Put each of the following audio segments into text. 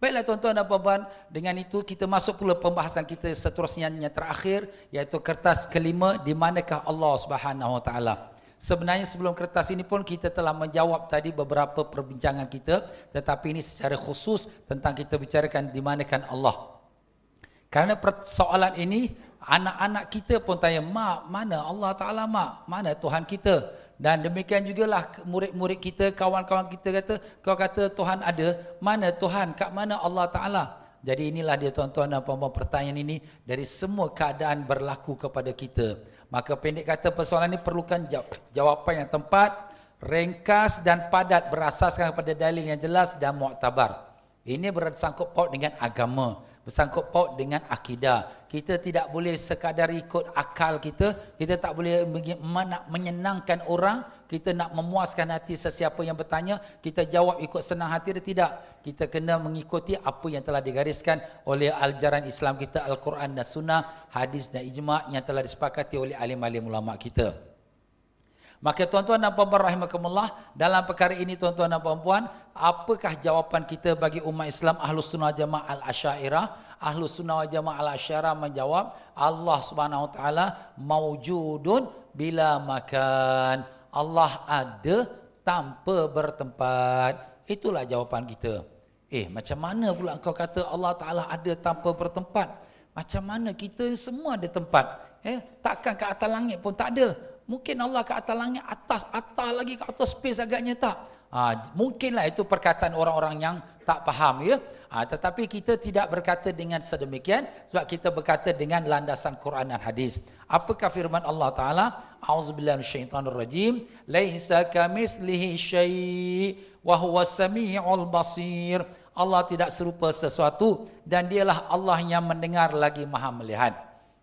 Baiklah tuan-tuan dan puan-puan, dengan itu kita masuk pula pembahasan kita seterusnya yang terakhir, iaitu kertas kelima, di manakah Allah Subhanahu Wa Taala. Sebenarnya sebelum kertas ini pun kita telah menjawab tadi beberapa perbincangan kita, tetapi ini secara khusus tentang kita bicarakan di manakah Allah. Kerana persoalan ini, anak-anak kita pun tanya, mak, mana Allah Ta'ala mak? Mana Tuhan kita? Dan demikian jugalah murid-murid kita, kawan-kawan kita kata, kau kata Tuhan ada, mana Tuhan? Kat mana Allah Ta'ala? Jadi inilah dia tuan-tuan dan puan-puan, pertanyaan ini dari semua keadaan berlaku kepada kita. Maka pendek kata persoalan ini perlukan jawapan yang tepat, ringkas dan padat berasaskan kepada dalil yang jelas dan muktabar. Ini bersangkut paut dengan agama, bersangkut paut dengan akidah. Kita tidak boleh sekadar ikut akal kita, kita tak boleh nak menyenangkan orang, kita nak memuaskan hati sesiapa yang bertanya, kita jawab ikut senang hati dia, tidak. Kita kena mengikuti apa yang telah digariskan oleh ajaran Islam kita, Al-Quran dan Sunnah, hadis dan ijma' yang telah disepakati oleh alim-alim ulama' kita. Maka tuan-tuan dan puan-puan rahimakumullah, dalam perkara ini tuan-tuan dan puan-puan, apakah jawapan kita bagi umat Islam Ahlus Sunnah Jamaah Al-Asy'ariyah? Ahlus Sunnah Jamaah Al-Asy'ariyah menjawab, Allah Subhanahu Wa Taala maujudun bila makan. Allah ada tanpa bertempat. Itulah jawapan kita. Macam mana pula kau kata Allah Ta'ala ada tanpa bertempat? Macam mana kita semua ada tempat? Takkan ke atas langit pun tak ada. Mungkin Allah ke atas langit, atas lagi ke atas space agaknya tak. Mungkinlah itu perkataan orang-orang yang tak faham, ya. Tetapi kita tidak berkata dengan sedemikian, sebab kita berkata dengan landasan Quran dan hadis. Apakah firman Allah Ta'ala? A'udzubillahi minasyaitanirrajim. Laisa kamitslihi syai' wa huwas samiul basir. Allah tidak serupa sesuatu dan dialah Allah yang mendengar lagi Maha melihat.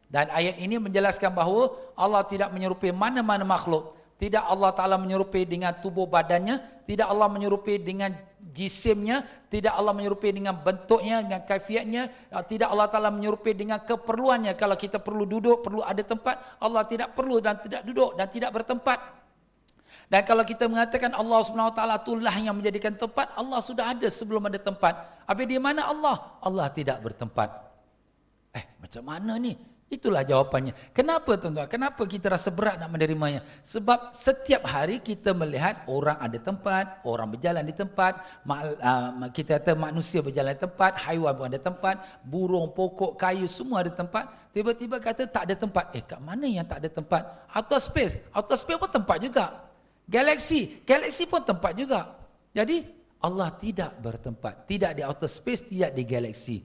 Dan ayat ini menjelaskan bahawa Allah tidak menyerupai mana-mana makhluk. Tidak Allah Ta'ala menyerupai dengan tubuh badannya, tidak Allah menyerupai dengan jisimnya, tidak Allah menyerupai dengan bentuknya, dengan kaifiatnya, tidak Allah Ta'ala menyerupai dengan keperluannya. Kalau kita perlu duduk, perlu ada tempat, Allah tidak perlu dan tidak duduk dan tidak bertempat. Dan kalau kita mengatakan Allah Subhanahu Wa Taala itulah yang menjadikan tempat, Allah sudah ada sebelum ada tempat. Habis di mana Allah? Allah tidak bertempat. Macam mana ni? Itulah jawapannya. Kenapa tuan-tuan? Kenapa kita rasa berat nak menerimanya? Sebab setiap hari kita melihat orang ada tempat, orang berjalan di tempat, kita kata manusia berjalan di tempat, haiwan pun ada tempat, burung, pokok, kayu semua ada tempat. Tiba-tiba kata tak ada tempat. Kat mana yang tak ada tempat? Outer space pun tempat juga. Galaksi pun tempat juga. Jadi Allah tidak bertempat. Tidak di outer space, tidak di galaksi.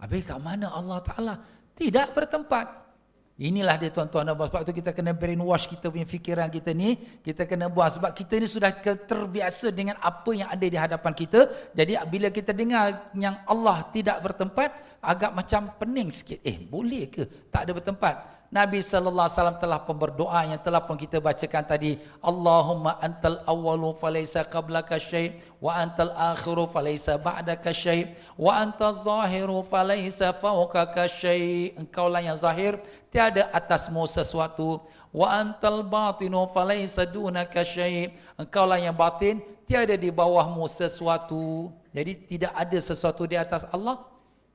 Habis kat mana Allah Ta'ala? Tidak bertempat. Inilah dia tuan-tuan dan puan-puan. Sebab itu kita kena brainwash kita punya fikiran kita ni. Kita kena buang. Sebab kita ni sudah terbiasa dengan apa yang ada di hadapan kita. Jadi bila kita dengar yang Allah tidak bertempat, agak macam pening sikit. Boleh ke tak ada bertempat? Nabi SAW telah pun berdoa yang telah pun kita bacakan tadi. Allahumma antal awwalu falaysa qablaka syai' wa antal akhiru falaysa ba'daka syai' wa antal zahiru falaysa fawqaka syai'. Engkaulah yang zahir, tiada atasmu sesuatu. Wa antal batinu falaysa dunaka syai'. Engkaulah yang batin, tiada di bawahmu sesuatu. Jadi tidak ada sesuatu di atas Allah,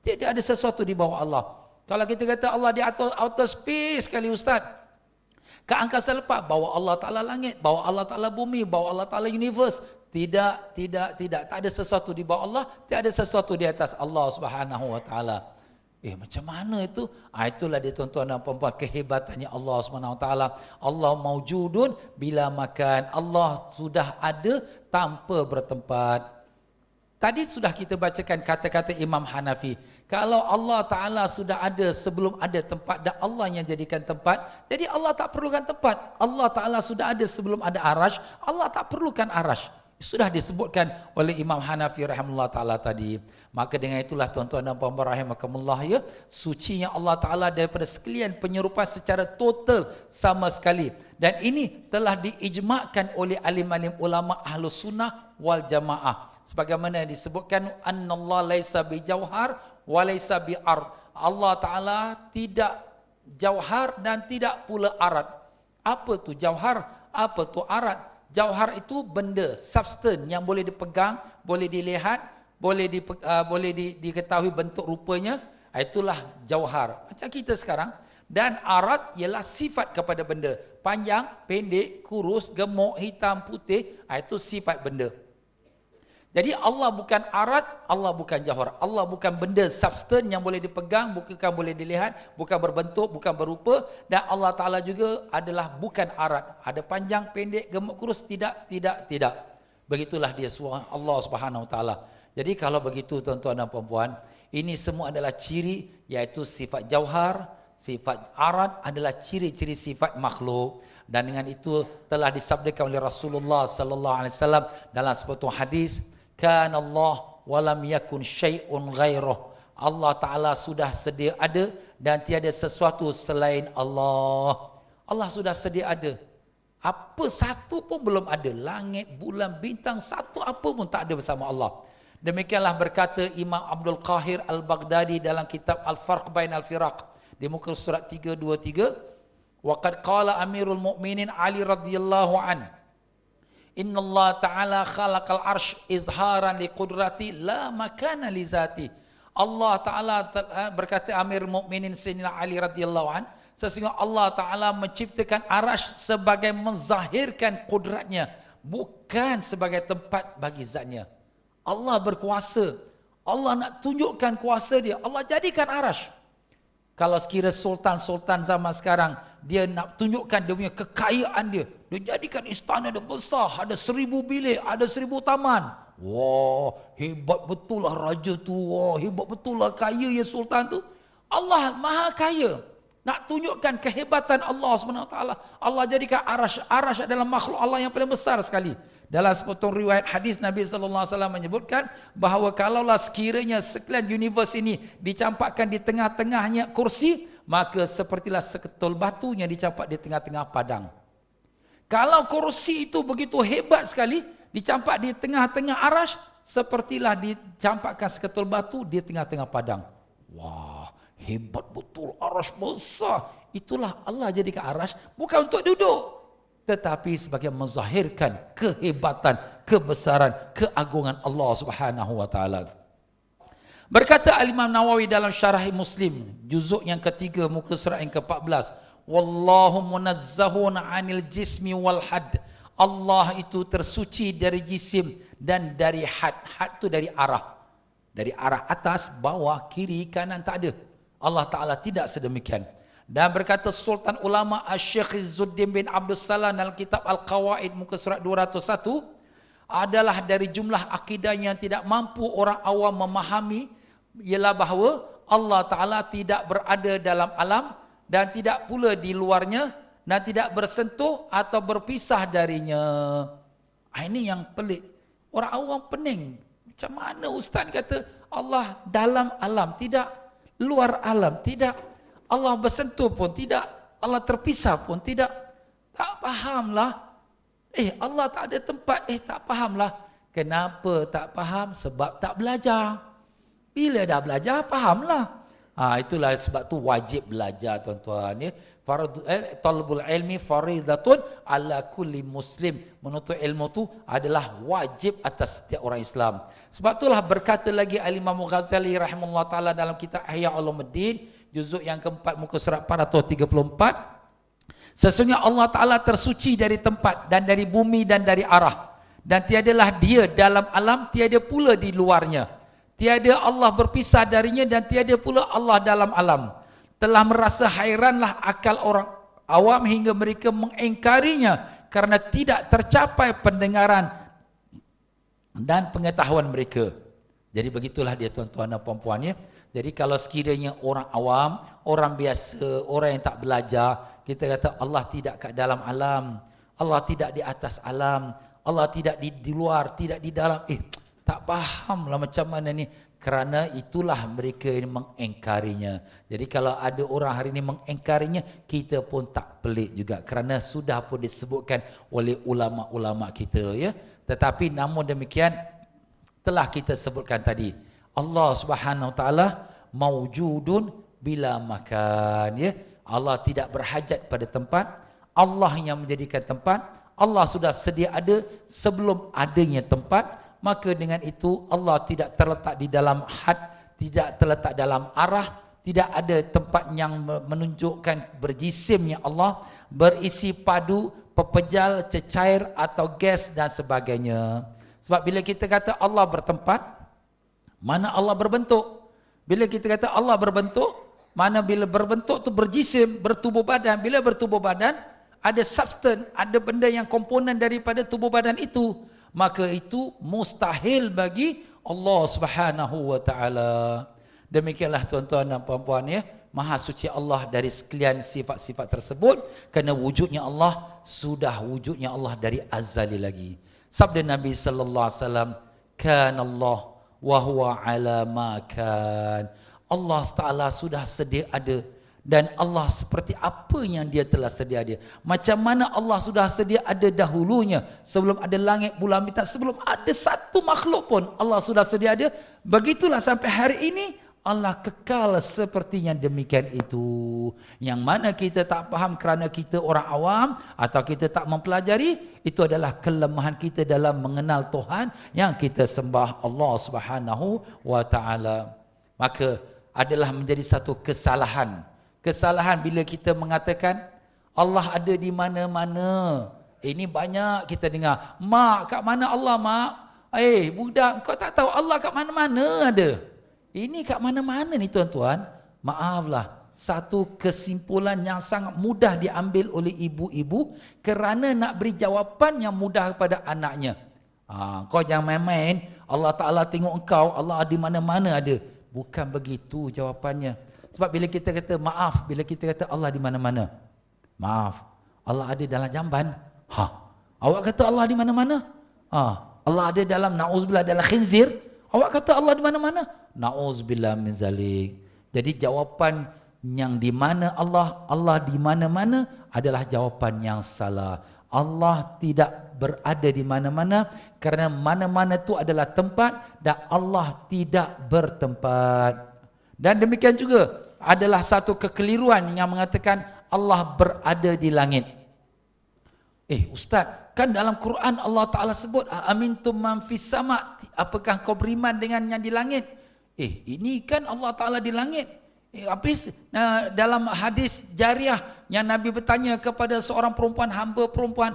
tidak ada sesuatu di bawah Allah. Kalau kita kata Allah di atas outer space sekali Ustaz, ke angkasa lepas, bawa Allah Ta'ala langit, bawa Allah Ta'ala bumi, bawa Allah Ta'ala universe. Tidak. Tak ada sesuatu di bawah Allah, tidak ada sesuatu di atas Allah Subhanahu Wa Ta'ala. Macam mana itu? Itulah dia tuan-tuan dan puan-puan, kehebatannya Allah Subhanahu Wa Ta'ala. Allah maujudun bila makan. Allah sudah ada tanpa bertempat. Tadi sudah kita bacakan kata-kata Imam Hanafi. Kalau Allah Ta'ala sudah ada sebelum ada tempat dan Allah yang jadikan tempat, jadi Allah tak perlukan tempat. Allah Ta'ala sudah ada sebelum ada arash, Allah tak perlukan arash. Sudah disebutkan oleh Imam Hanafi rahimahullah ta'ala tadi. Maka dengan itulah tuan-tuan dan puan-puan rahimakumullah, ya, sucinya Allah Ta'ala daripada sekalian penyerupan secara total sama sekali. Dan ini telah diijma'kan oleh alim-alim ulama Ahlus Sunnah wal Jamaah. Sebagaimana disebutkan, annallahu laisa bijauhar wa laisa bi'ard. Allah Ta'ala tidak jauhar dan tidak pula arad. Apa tu jauhar? Apa tu arad? Jauhar itu benda, substance yang boleh dipegang, boleh dilihat, diketahui bentuk rupanya, itulah jauhar. Macam kita sekarang. Dan arad ialah sifat kepada benda. Panjang, pendek, kurus, gemuk, hitam, putih, itu sifat benda. Jadi Allah bukan arad, Allah bukan jauhar. Allah bukan benda substan yang boleh dipegang, bukan boleh dilihat, bukan berbentuk, bukan berupa. Dan Allah Ta'ala juga adalah bukan arad. Ada panjang, pendek, gemuk, kurus, tidak. Begitulah dia Allah Subhanahu Wa Ta'ala. Jadi kalau begitu tuan-tuan dan puan-puan, ini semua adalah ciri, iaitu sifat jauhar, sifat arad adalah ciri-ciri sifat makhluk. Dan dengan itu telah disabdakan oleh Rasulullah sallallahu alaihi wasallam dalam sebuah hadis, kan Allah walam yakun syai'un ghairuh. Allah Ta'ala sudah sedia ada dan tiada sesuatu selain Allah. Allah sudah sedia ada. Apa satu pun belum ada. Langit, bulan, bintang, satu apa pun tak ada bersama Allah. Demikianlah berkata Imam Abdul Qahir Al-Baghdadi dalam kitab Al-Farq Bain Al-Firaq di muka surat 323. Waqad qala Amirul Mukminin Ali radhiyallahu an, Inna Allah Ta'ala khalaqal arsh izharan li qudrati la makana li zati. Allah Ta'ala berkata Amirul Mukminin Sayyidina Ali radhiyallahu an, sesungguhnya Allah Ta'ala menciptakan arasy sebagai menzahirkan kudratnya, bukan sebagai tempat bagi zatnya. Allah berkuasa. Allah nak tunjukkan kuasa dia. Allah jadikan arasy. Kalau sekira sultan-sultan zaman sekarang, dia nak tunjukkan dia punya kekayaan dia. Dia jadikan istana dia besar, ada 1000 bilik, ada 1000 taman. Wah, hebat betul lah raja tu. Wah, hebat betul lah kaya ya sultan tu. Allah maha kaya. Nak tunjukkan kehebatan Allah SWT. Allah jadikan arasy. Arasy adalah makhluk Allah yang paling besar sekali. Dalam sepotong riwayat hadis Nabi SAW menyebutkan bahawa kalaulah sekiranya sekalian univers ini dicampakkan di tengah-tengahnya kursi, maka sepertilah seketul batu yang dicampak di tengah-tengah padang. Kalau kursi itu begitu hebat sekali, dicampak di tengah-tengah arasy, sepertilah dicampakkan seketul batu di tengah-tengah padang. Wah, hebat betul, arasy besar. Itulah Allah jadikan arasy bukan untuk duduk, tetapi sebagai menzahirkan kehebatan, kebesaran, keagungan Allah Subhanahu wa taala. Berkata Al-Imam Nawawi dalam Syarah Muslim, juzuk yang ketiga muka surat yang ke-14, wallahu munazzahun 'anil jismi wal had. Allah itu tersuci dari jisim dan dari had. Had itu dari arah. Dari arah atas, bawah, kiri, kanan tak ada. Allah Ta'ala tidak sedemikian. Dan berkata Sultan Ulama Asy-Syaikh Izzuddin bin Abdul Salam dalam kitab Al-Qawaid muka surat 201, adalah dari jumlah akidah yang tidak mampu orang awam memahami, ialah bahawa Allah Ta'ala tidak berada dalam alam dan tidak pula di luarnya dan tidak bersentuh atau berpisah darinya. Ini yang pelik. Orang awam pening. Macam mana ustaz kata Allah dalam alam? Tidak. Luar alam? Tidak. Allah bersentuh pun tidak. Allah terpisah pun tidak. Tak fahamlah. Allah tak ada tempat. Tak fahamlah. Kenapa tak faham? Sebab tak belajar. Bila dah belajar, fahamlah. Itulah sebab tu wajib belajar tuan-tuan. Talabul ilmi faridatun ala kulli muslim. Menuntut ilmu tu adalah wajib atas setiap orang Islam. Sebab itulah berkata lagi Al-Imam Ghazali rahimahullah ta'ala dalam kitab Ihya Ulumuddin, juzuk yang keempat muka surat 434, sesungguhnya Allah Ta'ala tersuci dari tempat dan dari bumi dan dari arah, dan tiadalah dia dalam alam, tiada pula di luarnya. Tiada Allah berpisah darinya dan tiada pula Allah dalam alam. Telah merasa hairanlah akal orang awam hingga mereka mengingkarinya karena tidak tercapai pendengaran dan pengetahuan mereka. Jadi begitulah dia tuan-tuan dan puan-puan ya. Jadi kalau sekiranya orang awam, orang biasa, orang yang tak belajar, kita kata Allah tidak kat dalam alam, Allah tidak di atas alam, Allah tidak di luar, tidak di dalam. Tak fahamlah macam mana ni. Kerana itulah mereka yang mengingkarinya. Jadi kalau ada orang hari ini mengingkarinya, kita pun tak pelik juga. Kerana sudah pun disebutkan oleh ulama-ulama kita ya. Tetapi namun demikian, telah kita sebutkan tadi, Allah Subhanahu Wa Taala maujudun bila makan ya. Allah tidak berhajat pada tempat. Allah yang menjadikan tempat. Allah sudah sedia ada sebelum adanya tempat. maka dengan itu Allah tidak terletak di dalam had, tidak terletak dalam arah, tidak ada tempat yang menunjukkan berjisimnya Allah, berisi padu, pepejal, cecair atau gas dan sebagainya. Sebab bila kita kata Allah bertempat, mana Allah berbentuk? Bila kita kata Allah berbentuk, mana bila berbentuk tu berjisim, bertubuh badan. Bila bertubuh badan, ada substance, ada benda yang komponen daripada tubuh badan itu. Maka itu mustahil bagi Allah Subhanahu wa taala. Demikianlah tuan-tuan dan puan-puan ya, Maha suci Allah dari sekalian sifat-sifat tersebut, kerana wujudnya Allah sudah wujudnya Allah dari azali lagi. Sabda Nabi sallallahu alaihi wasallam, "Kana Allah wa huwa ala ma kan." Allah Taala sudah sedia ada, dan Allah seperti apa yang dia telah sedia ada. Macam mana Allah sudah sedia ada dahulunya, sebelum ada langit, bulan, bintang, sebelum ada satu makhluk pun Allah sudah sedia ada. Begitulah sampai hari ini Allah kekal seperti yang demikian itu. Yang mana kita tak faham kerana kita orang awam atau kita tak mempelajari, itu adalah kelemahan kita dalam mengenal Tuhan yang kita sembah, Allah Subhanahu wa taala. Maka adalah menjadi satu kesalahan bila kita mengatakan Allah ada di mana-mana. Ini banyak kita dengar, "Mak, kat mana Allah, Mak?" Budak, kau tak tahu Allah kat mana-mana ada. Ini kat mana-mana ni tuan-tuan. Maaflah, satu kesimpulan yang sangat mudah diambil oleh ibu-ibu kerana nak beri jawapan yang mudah kepada anaknya. Kau jangan main-main, Allah Ta'ala tengok engkau, Allah di mana-mana ada. Bukan begitu jawapannya. Sebab bila kita kata maaf, bila kita kata Allah di mana-mana, maaf, Allah ada dalam jamban. Awak kata Allah di mana-mana? Allah ada dalam, na'uzubillah, dalam khinzir. Awak kata Allah di mana-mana? Na'uzubillah min zalik. Jadi jawapan yang di mana Allah di mana-mana adalah jawapan yang salah. Allah tidak berada di mana-mana kerana mana-mana itu adalah tempat, dan Allah tidak bertempat. Dan demikian juga adalah satu kekeliruan yang mengatakan Allah berada di langit. Ustaz, kan dalam Quran Allah Ta'ala sebut, "Amintum man fis sama'." Apakah kau beriman dengan yang di langit? Ini kan Allah Ta'ala di langit. Habis dalam hadis Jariyah yang Nabi bertanya kepada seorang perempuan, hamba perempuan,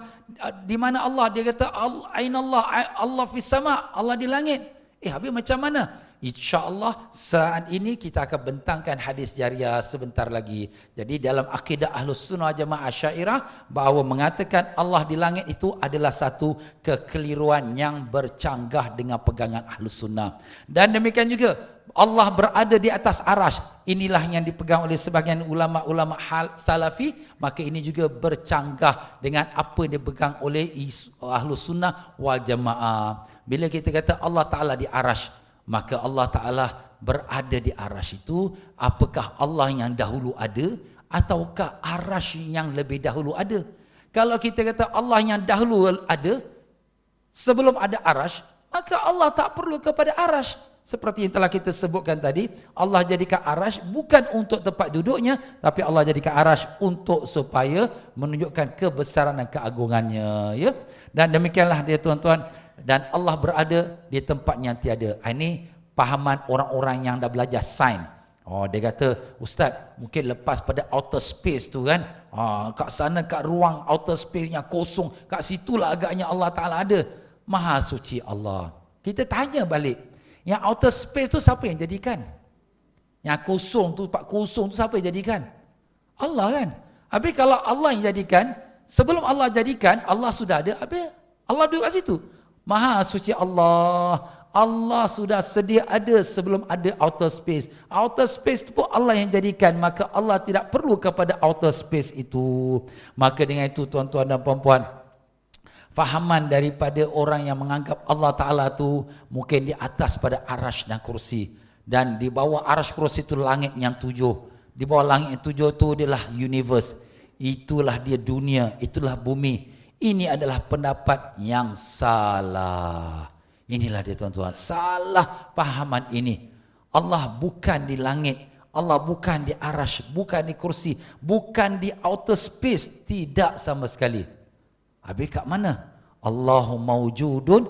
di mana Allah? Dia kata, "Ainallah, Allah fis sama'." Allah di langit. Habis macam mana? InsyaAllah saat ini kita akan bentangkan hadis Jariyah sebentar lagi. Jadi dalam akidah Ahlus Sunnah Jamaah Syairah, bahawa mengatakan Allah di langit itu adalah satu kekeliruan yang bercanggah dengan pegangan Ahlus Sunnah. Dan demikian juga Allah berada di atas arash. Inilah yang dipegang oleh sebahagian ulama-ulama salafi. Maka ini juga bercanggah dengan apa yang dipegang oleh Ahlus Sunnah wal Jamaah. Bila kita kata Allah Ta'ala di arash, maka Allah Ta'ala berada di arash itu, apakah Allah yang dahulu ada ataukah arash yang lebih dahulu ada? Kalau kita kata Allah yang dahulu ada, sebelum ada arash, maka Allah tak perlu kepada arash. Seperti yang telah kita sebutkan tadi, Allah jadikan arash bukan untuk tempat duduknya, tapi Allah jadikan arash untuk supaya menunjukkan kebesaran dan keagungannya. Ya? Dan demikianlah dia tuan-tuan. Dan Allah berada di tempat yang tiada. Ini pahaman orang-orang yang dah belajar sains. Dia kata, "Ustaz, mungkin lepas pada outer space tu kan, kat sana kat ruang outer space yang kosong, kat situlah agaknya Allah Ta'ala ada." Maha suci Allah. Kita tanya balik, yang outer space tu siapa yang jadikan? Yang kosong tu, tempat kosong tu siapa yang jadikan? Allah kan? Habis kalau Allah yang jadikan, sebelum Allah jadikan, Allah sudah ada, habis Allah duduk kat situ. Maha suci Allah. Allah sudah sedia ada sebelum ada outer space. Outer space itu pun Allah yang jadikan, maka Allah tidak perlu kepada outer space itu. Maka dengan itu tuan-tuan dan puan-puan, fahaman daripada orang yang menganggap Allah Ta'ala tu mungkin di atas pada arash dan kursi, dan di bawah arash kursi itu langit yang 7. Di bawah langit yang 7 tu adalah universe. Itulah dia dunia, itulah bumi. Ini adalah pendapat yang salah. Inilah dia tuan-tuan, salah pahaman ini. Allah bukan di langit, Allah bukan di arash, bukan di kursi, bukan di outer space, tidak sama sekali. Habis kat mana? Allahu mawjudun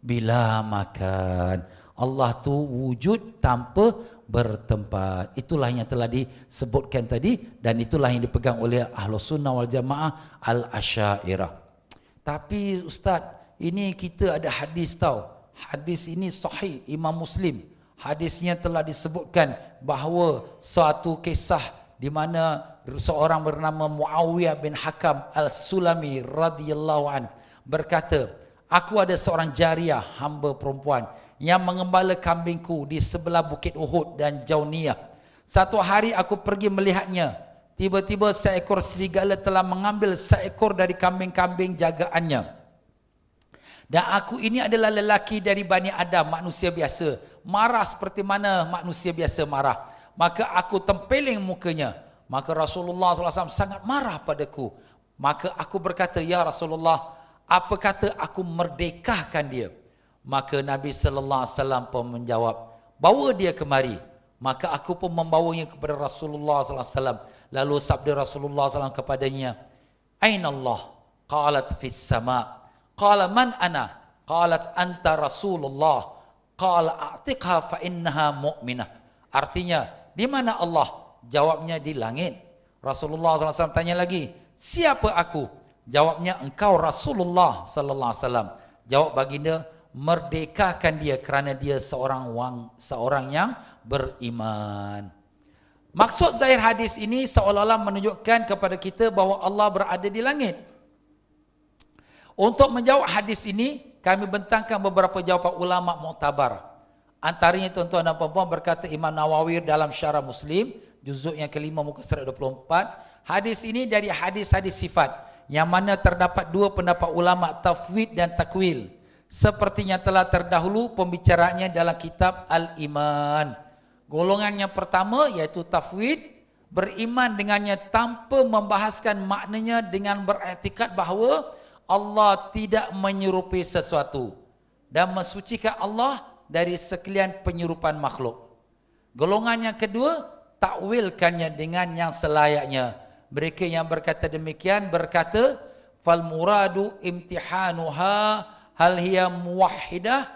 bila makan. Allah tu wujud tanpa bertempat. Itulah yang telah disebutkan tadi dan itulah yang dipegang oleh Ahlus Sunnah wal Jamaah Al-Asy'ariyah. Tapi Ustaz, ini kita ada hadis tau. Hadis ini sahih Imam Muslim. Hadisnya telah disebutkan bahawa suatu kisah di mana seorang bernama Muawiyah bin Hakam Al-Sulami radhiyallahu an berkata, aku ada seorang jariah, hamba perempuan yang mengembala kambingku di sebelah Bukit Uhud dan Jauniyah. Satu hari aku pergi melihatnya. Tiba-tiba seekor serigala telah mengambil seekor dari kambing-kambing jagaannya. Dan aku ini adalah lelaki dari Bani Adam, manusia biasa. Marah seperti mana manusia biasa marah. Maka aku tempeling mukanya. Maka Rasulullah SAW sangat marah padaku. Maka aku berkata, ya Rasulullah, apa kata aku merdekahkan dia? Maka Nabi SAW pun menjawab, bawa dia kemari. Maka aku pun membawanya kepada Rasulullah SAW. Lalu sabda Rasulullah SAW kepadanya, Aina Allah? Qalat fis sama'. Qala man ana? Qalat anta Rasulullah. Qala a'tiqha fa innaha mu'minah. Artinya, di mana Allah? Jawabnya di langit. Rasulullah SAW tanya lagi, siapa aku? Jawabnya, engkau Rasulullah sallallahu alaihi wasallam. Jawab baginda, merdekakan dia kerana dia seorang yang beriman. Maksud zahir hadis ini seolah-olah menunjukkan kepada kita bahawa Allah berada di langit. Untuk menjawab hadis ini, kami bentangkan beberapa jawapan ulama muktabar. Antaranya tuan-tuan dan puan-puan berkata Imam Nawawi dalam Syarah Muslim, juzuk yang kelima muka surat 24. Hadis ini dari hadis-hadis sifat, yang mana terdapat dua pendapat ulama tafwid dan takwil. Sepertinya telah terdahulu pembicaraannya dalam kitab Al-Iman. Golongan yang pertama iaitu tafwid, beriman dengannya tanpa membahaskan maknanya dengan beriktikad bahawa Allah tidak menyerupai sesuatu dan mensucikan Allah dari sekalian penyerupan makhluk. Golongan yang kedua, takwilkannya dengan yang selayaknya. Mereka yang berkata demikian berkata, fal muradu imtihanuha hal hiya muwahhidah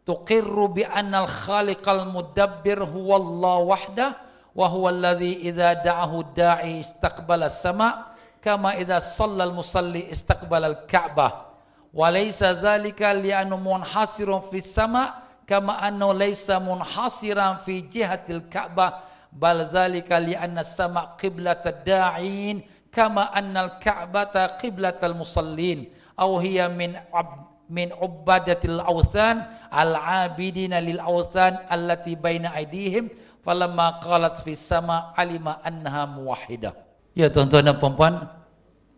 tuqirru bi anna al khaliqal mudabbir huwa Allah wahdah wa huwa alladhi idza da'ahu da'i istaqbala as-sama' kama idza shalla al-musalli istaqbala al-ka'bah wa laysa dhalika li'annahu munhasirun fi as-sama' kama annahu laysa munhasiran fi jihatil ka'bah bal dhalika li'anna as-sama' qiblatad da'in kama anna al-ka'bata qiblatal musallin aw hiya min ubadatil awthan al-abidina lil awthan allati baina aydihim falamma qalat fi sama alima annaha muwahhidah. Ya tuan-tuan dan puan-puan,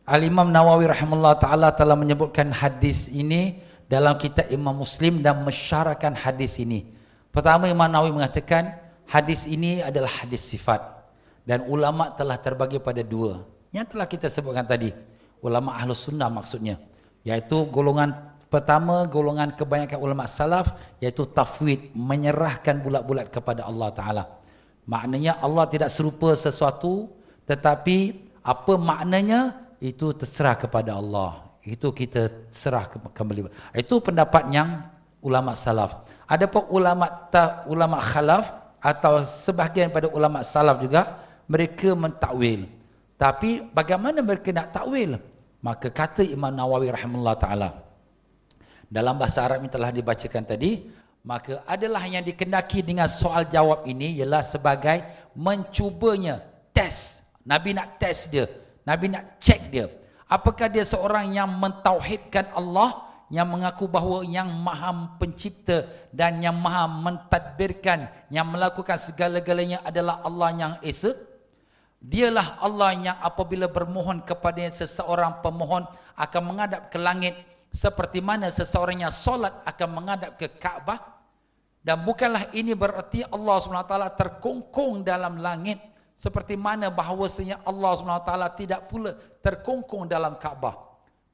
Al-Imam Nawawi rahimahullah ta'ala telah menyebutkan hadis ini dalam kitab Imam Muslim dan mensyarahkan hadis ini. Pertama, Imam Nawawi mengatakan hadis ini adalah hadis sifat dan ulama telah terbagi pada dua yang telah kita sebutkan tadi, ulama Ahlus Sunnah maksudnya, iaitu golongan pertama, golongan kebanyakan ulama salaf, iaitu tafwid, menyerahkan bulat-bulat kepada Allah Ta'ala. Maknanya Allah tidak serupa sesuatu, tetapi apa maknanya itu terserah kepada Allah. Itu kita serah kembali. Itu pendapat yang ulama salaf. Adapun ulama khalaf atau sebahagian pada ulama salaf juga, mereka mentakwil. Tapi bagaimana mereka nak takwil? Maka kata Imam Nawawi rahimahullah ta'ala, dalam bahasa Arab yang telah dibacakan tadi, maka adalah yang dikendaki dengan soal jawab ini ialah sebagai mencubanya, test. Nabi nak test dia, Nabi nak cek dia. Apakah dia seorang yang mentauhidkan Allah, yang mengaku bahawa yang maha pencipta dan yang maha mentadbirkan, yang melakukan segala-galanya adalah Allah yang Esa? Dialah Allah yang apabila bermohon kepadanya seseorang pemohon akan menghadap ke langit, seperti mana seseorang yang solat akan menghadap ke Kaabah. Dan bukanlah ini berarti Allah SWT terkungkung dalam langit, seperti mana bahawasanya Allah SWT tidak pula terkungkung dalam Kaabah.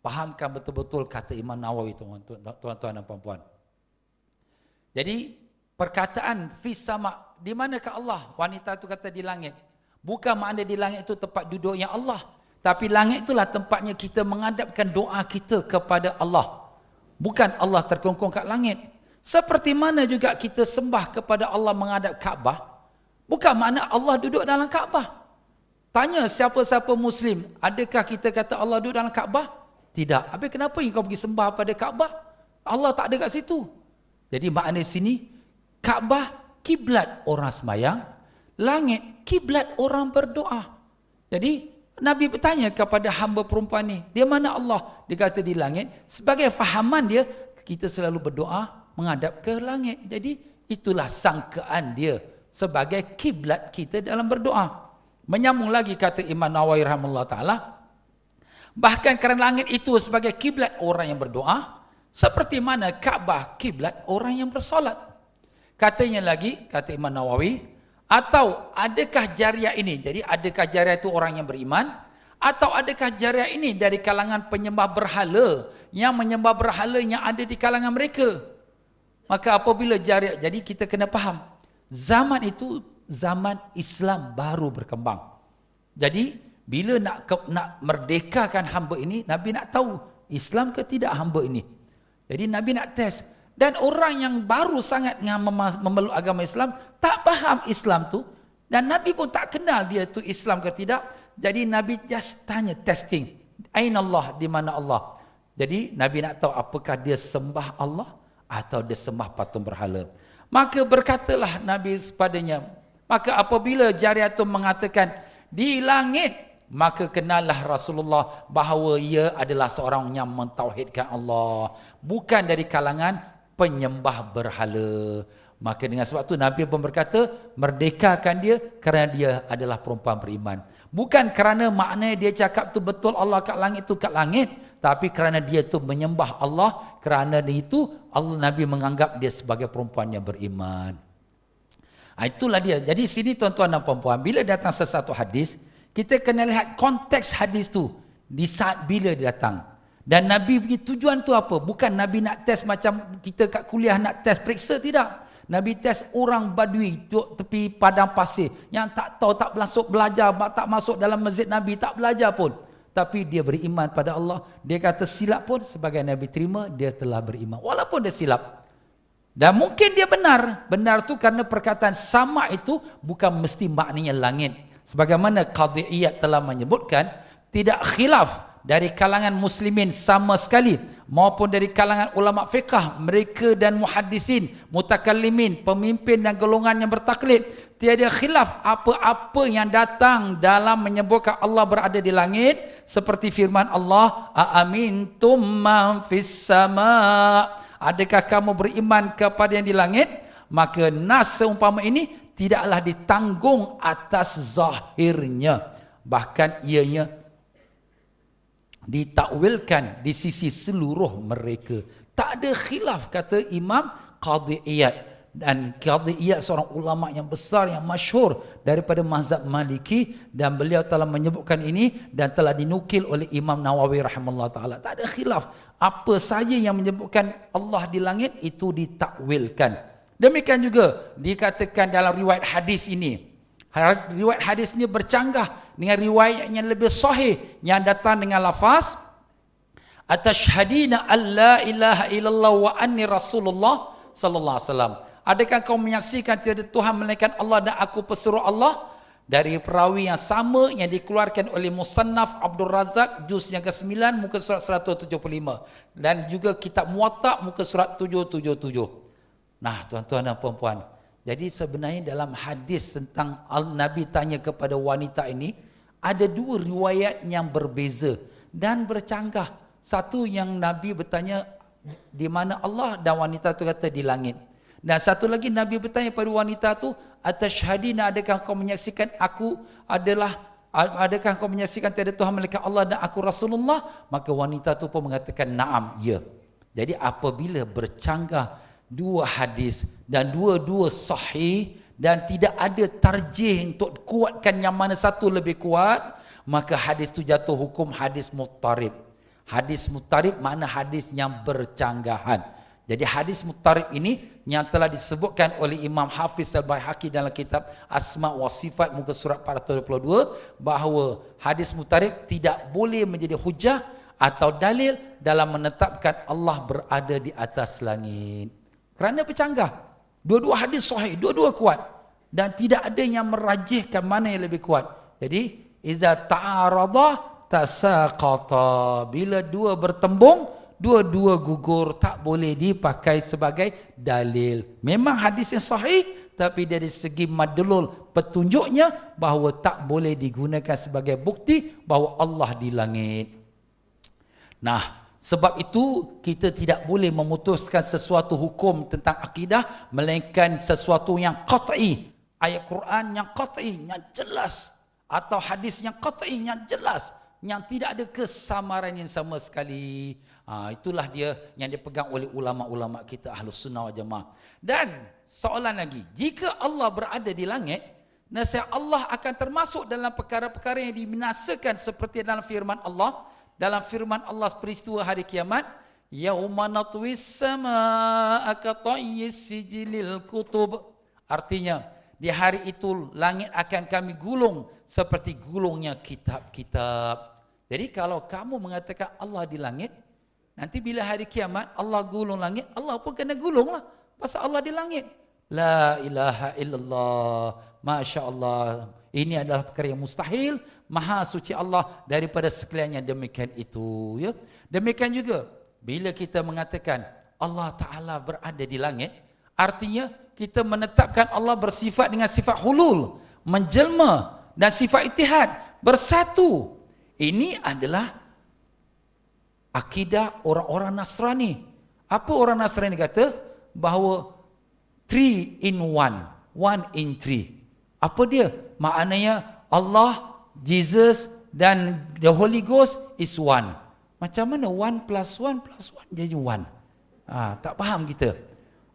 Fahamkan betul-betul kata Imam Nawawi, tuan-tuan dan puan-puan. Jadi perkataan fis sama', di manakah Allah? Wanita itu kata di langit. Bukan makna di langit itu tempat duduknya Allah, tapi langit itulah tempatnya kita menghadapkan doa kita kepada Allah. Bukan Allah terkungkung kat langit. Seperti mana juga kita sembah kepada Allah menghadap Kaabah, bukan makna Allah duduk dalam Kaabah. Tanya siapa-siapa Muslim, adakah kita kata Allah duduk dalam Kaabah? Tidak. Habis kenapa kau pergi sembah pada Kaabah? Allah tak ada kat situ. Jadi makna sini, Kaabah kiblat orang semayang, langit kiblat orang berdoa. Jadi Nabi bertanya kepada hamba perempuan ni, dia mana Allah? Dia kata di langit. Sebagai fahaman dia, kita selalu berdoa menghadap ke langit. Jadi itulah sangkaan dia sebagai kiblat kita dalam berdoa. Menyambung lagi kata Imam Nawawi rahimahullah ta'ala, bahkan kerana langit itu sebagai kiblat orang yang berdoa, seperti mana Kaabah kiblat orang yang bersolat. Katanya lagi, kata Imam Nawawi, atau adakah jariah ini, jadi adakah jariah itu orang yang beriman, atau adakah jariah ini dari kalangan penyembah berhala yang menyembah berhala yang ada di kalangan mereka. Maka apabila jariah, jadi kita kena faham, zaman itu zaman Islam baru berkembang. Jadi bila nak merdekakan hamba ini, Nabi nak tahu Islam ke tidak hamba ini. Jadi Nabi nak test. Dan orang yang baru sangat memeluk agama Islam, tak faham Islam tu, dan Nabi pun tak kenal dia tu Islam ke tidak. Jadi Nabi just tanya, testing, aina Allah, di mana Allah. Jadi Nabi nak tahu apakah dia sembah Allah atau dia sembah patung berhala. Maka berkatalah Nabi padanya, maka apabila jariah itu mengatakan di langit, maka kenallah Rasulullah bahawa ia adalah seorang yang mentauhidkan Allah, bukan dari kalangan penyembah berhala. Maka dengan sebab itu Nabi pun berkata, merdekakan dia kerana dia adalah perempuan beriman. Bukan kerana maknanya dia cakap tu betul Allah kat langit tu kat langit, tapi kerana dia tu menyembah Allah, kerana itu Allah, Nabi menganggap dia sebagai perempuan yang beriman. Itulah dia. Jadi sini tuan-tuan dan puan-puan, bila datang sesuatu hadis, kita kena lihat konteks hadis tu di saat bila dia datang. Dan Nabi punya tujuan tu apa? Bukan Nabi nak test macam kita kat kuliah nak test periksa, tidak. Nabi test orang Badui duduk tepi padang pasir yang tak tahu, tak masuk belajar, tak masuk dalam masjid Nabi, tak belajar pun. Tapi dia beriman pada Allah. Dia kata silap pun sebagai Nabi terima, dia telah beriman. Walaupun dia silap. Dan mungkin dia benar. Benar tu kerana perkataan sama itu bukan mesti maknanya langit. Sebagaimana Qadhi'iyat telah menyebutkan, tidak khilaf dari kalangan muslimin sama sekali maupun dari kalangan ulama fiqah, mereka dan muhaddisin, mutakallimin, pemimpin dan golongan yang bertaklid, tiada khilaf apa-apa yang datang dalam menyebutkan Allah berada di langit, seperti firman Allah, aamintum man fis sama, adakah kamu beriman kepada yang di langit? Maka nas seumpama ini tidaklah ditanggung atas zahirnya, bahkan ianya ditakwilkan di sisi seluruh mereka. Tak ada khilaf, kata Imam Qadhi'iyat. Dan Qadhi'iyat seorang ulama yang besar, yang masyhur daripada mazhab Maliki, dan beliau telah menyebutkan ini dan telah dinukil oleh Imam Nawawi rahimahullah ta'ala. Tak ada khilaf, apa saja yang menyebutkan Allah di langit itu ditakwilkan. Demikian juga dikatakan dalam riwayat hadis ini. Riwayat hadis ini bercanggah dengan riwayat yang lebih sahih yang datang dengan lafaz atashhadina alla ilaha illallah wa anni rasulullah sallallahu alaihi wasallam. Adakah kau menyaksikan tiada Tuhan melainkan Allah dan aku pesuruh Allah? Dari perawi yang sama yang dikeluarkan oleh Musannaf Abdul Razak juz yang ke-9 muka surat 175, dan juga kitab Muwatta muka surat 777. Nah, tuan-tuan dan puan-puan, jadi sebenarnya dalam hadis tentang Nabi tanya kepada wanita ini, ada dua riwayat yang berbeza dan bercanggah. Satu yang Nabi bertanya di mana Allah, dan wanita itu kata di langit. Dan satu lagi Nabi bertanya pada wanita itu, atashhadina, adakah kau menyaksikan aku adakah kau menyaksikan tiada Tuhan melainkan Allah dan aku Rasulullah? Maka wanita itu pun mengatakan na'am, ya. Jadi apabila bercanggah dua hadis dan dua-dua sahih dan tidak ada tarjih untuk kuatkan yang mana satu lebih kuat, maka hadis itu jatuh hukum hadis muttarib. Hadis muttarib makna hadis yang bercanggahan. Jadi hadis muttarib ini yang telah disebutkan oleh Imam Hafiz Al-Baihaqi dalam kitab Asma wa Sifat muka surat 422, bahawa hadis muttarib tidak boleh menjadi hujah atau dalil dalam menetapkan Allah berada di atas langit. Kerana bercanggah. Dua-dua hadis sahih, dua-dua kuat. Dan tidak ada yang merajihkan mana yang lebih kuat. Jadi, iza ta'arada tasaqata. Bila dua bertembung, dua-dua gugur, tak boleh dipakai sebagai dalil. Memang hadis yang sahih, tapi dari segi madlul petunjuknya bahawa tak boleh digunakan sebagai bukti bahawa Allah di langit. Nah, sebab itu kita tidak boleh memutuskan sesuatu hukum tentang akidah melainkan sesuatu yang qat'i. Ayat Quran yang qat'i, yang jelas, atau hadis yang qat'i, yang jelas, yang tidak ada kesamaran yang sama sekali. Itulah dia yang dipegang oleh ulama-ulama kita Ahlus Sunnah wal Jamaah. Dan soalan lagi, jika Allah berada di langit, nasihat Allah akan termasuk dalam perkara-perkara yang dibinasakan seperti dalam firman Allah. Dalam firman Allah peristiwa hari kiamat, yauma natwis samaa'a katayyis sijilil kutub. Artinya, di hari itu langit akan kami gulung seperti gulungnya kitab-kitab. Jadi kalau kamu mengatakan Allah di langit, nanti bila hari kiamat Allah gulung langit, Allah pun kena gulung lah. Pasal Allah di langit. La ilaha illallah. Masya Allah. Ini adalah perkara yang mustahil. Maha suci Allah daripada sekalian yang demikian itu. Ya. Demikian juga bila kita mengatakan Allah Ta'ala berada di langit, artinya kita menetapkan Allah bersifat dengan sifat hulul, menjelma, dan sifat itihad, bersatu. Ini adalah akidah orang-orang Nasrani. Apa orang Nasrani kata? Bahawa 3 in 1, 1 in 3. Apa dia? Maknanya Allah, Jesus dan the Holy Ghost is one. Macam mana 1 plus 1 plus 1 jadi 1? Tak faham kita.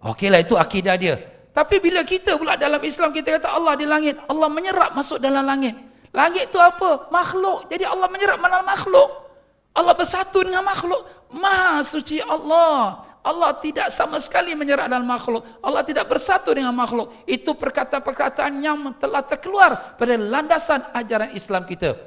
Okeylah, itu akidah dia. Tapi bila kita pula dalam Islam kita kata Allah di langit, Allah menyerap masuk dalam langit. Langit itu apa? Makhluk. Jadi Allah menyerap dalam makhluk. Allah bersatu dengan makhluk. Maha suci Allah. Allah tidak sama sekali menyerap dalam makhluk. Allah tidak bersatu dengan makhluk. Itu perkataan-perkataan yang telah terkeluar pada landasan ajaran Islam kita.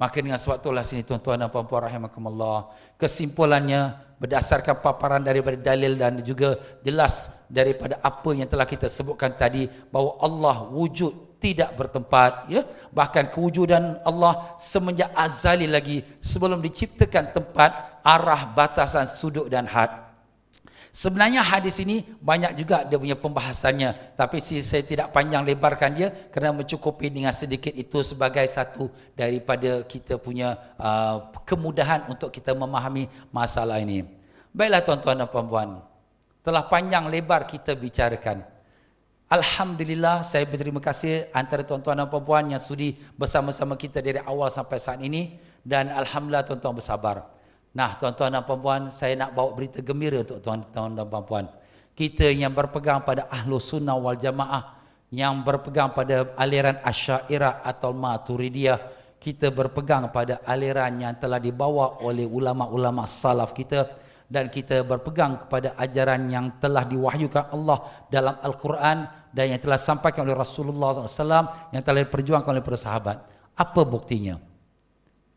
Maka dengan sebab itulah sini tuan-tuan dan puan-puan rahimakumullah, kesimpulannya berdasarkan paparan daripada dalil dan juga jelas daripada apa yang telah kita sebutkan tadi, bahawa Allah wujud tidak bertempat, ya. Bahkan kewujudan Allah semenjak azali lagi, sebelum diciptakan tempat, arah, batasan, sudut dan had. Sebenarnya hadis ini banyak juga dia punya pembahasannya, tapi saya tidak panjang lebarkan dia kerana mencukupi dengan sedikit itu sebagai satu daripada kita punya kemudahan untuk kita memahami masalah ini. Baiklah tuan-tuan dan puan-puan, telah panjang lebar kita bicarakan. Alhamdulillah, saya berterima kasih antara tuan-tuan dan puan-puan yang sudi bersama-sama kita dari awal sampai saat ini, dan alhamdulillah tuan-tuan bersabar. Nah, tuan-tuan dan puan-puan, saya nak bawa berita gembira untuk tuan-tuan dan puan-puan. Kita yang berpegang pada Ahlus Sunnah wal Jamaah, yang berpegang pada aliran Asy'ariyah atau Maturidiyah, kita berpegang pada aliran yang telah dibawa oleh ulama-ulama salaf kita, dan kita berpegang kepada ajaran yang telah diwahyukan Allah dalam Al-Quran dan yang telah disampaikan oleh Rasulullah SAW, yang telah diperjuangkan oleh para sahabat. Apa buktinya?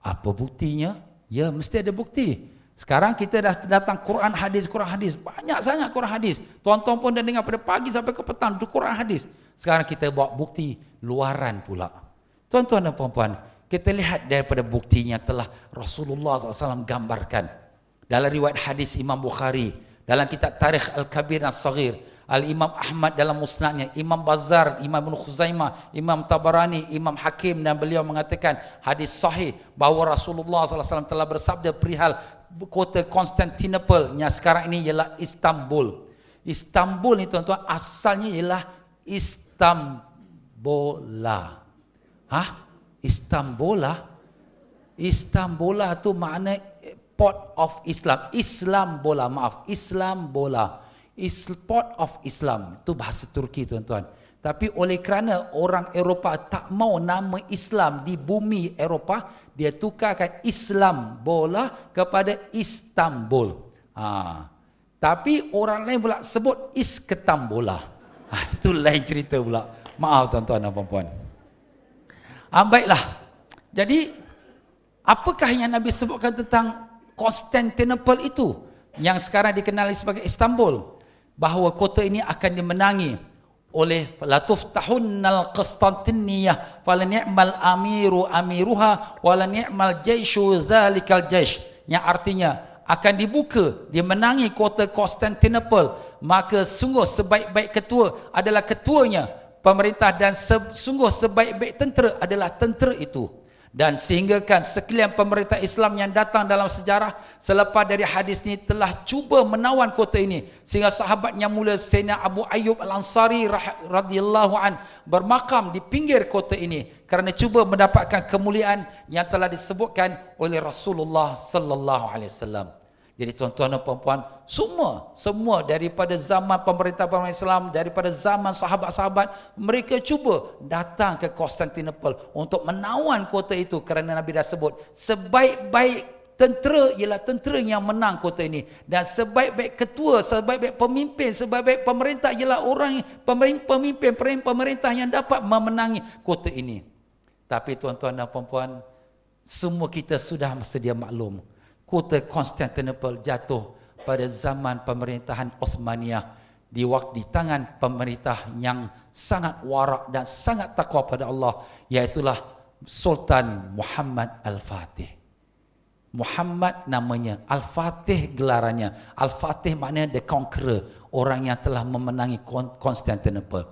Apa buktinya? Ya, mesti ada bukti. Sekarang kita dah datang Quran hadis, banyak sangat Quran hadis. Tuan-tuan pun dah dengar pada pagi sampai ke petang tu Quran hadis. Sekarang kita bawa bukti luaran pula. Tuan-tuan dan puan-puan, kita lihat daripada buktinya telah Rasulullah SAW gambarkan. Dalam riwayat hadis Imam Bukhari, dalam kitab Tarikh Al-Kabir dan Saghir, Al-Imam Ahmad dalam musnadnya, Imam Bazzar, Imam Ibn Khuzaimah, Imam Tabarani, Imam Hakim, dan beliau mengatakan hadis sahih bahawa Rasulullah SAW telah bersabda perihal kota Constantinople yang sekarang ini ialah Istanbul. Istanbul ni tuan-tuan asalnya ialah Istambola. Istambola? Istambola tu makna Port of Islam. Islambola, maaf, Islambola. Port of Islam, itu bahasa Turki tuan-tuan. Tapi oleh kerana orang Eropah tak mau nama Islam di bumi Eropah, dia tukarkan Islam bola kepada Istanbul. Tapi orang lain pula sebut Isketambola. Itu lain cerita pula. Maaf tuan-tuan dan puan-puan. Baiklah. Jadi apakah yang Nabi sebutkan tentang Constantinople itu yang sekarang dikenali sebagai Istanbul? bahawa kota ini akan dimenangi oleh latuftahunnal Qastantiniyah falani'mal amiruha walani'mal jaishu zalikal jaish, yang artinya akan dibuka, dimenangi kota Constantinople, maka sungguh sebaik-baik ketua adalah ketuanya pemerintah, dan sungguh sebaik-baik tentera adalah tentera itu. Dan sehinggakan sekalian pemerintah Islam yang datang dalam sejarah selepas dari hadis ini telah cuba menawan kota ini, sehingga sahabat yang mulia Sayyidina Abu Ayyub Al-Ansari radhiyallahu an bermakam di pinggir kota ini kerana cuba mendapatkan kemuliaan yang telah disebutkan oleh Rasulullah sallallahu alaihi wasallam. Jadi tuan-tuan dan puan-puan, semua daripada zaman pemerintah Islam, daripada zaman sahabat-sahabat, mereka cuba datang ke Constantinople untuk menawan kota itu, kerana Nabi dah sebut sebaik-baik tentera ialah tentera yang menang kota ini, dan sebaik-baik ketua, sebaik-baik pemimpin, sebaik-baik pemerintah ialah orang pemimpin pemerintah yang dapat memenangi kota ini. Tapi tuan-tuan dan puan-puan, semua kita sudah sedia maklum, kota Constantinople jatuh pada zaman pemerintahan Uthmaniyah di tangan pemerintah yang sangat warak dan sangat takwa pada Allah, iaitulah Sultan Muhammad Al-Fatih. Muhammad namanya, Al-Fatih gelarannya. Al-Fatih maknanya the conqueror, orang yang telah memenangi Constantinople.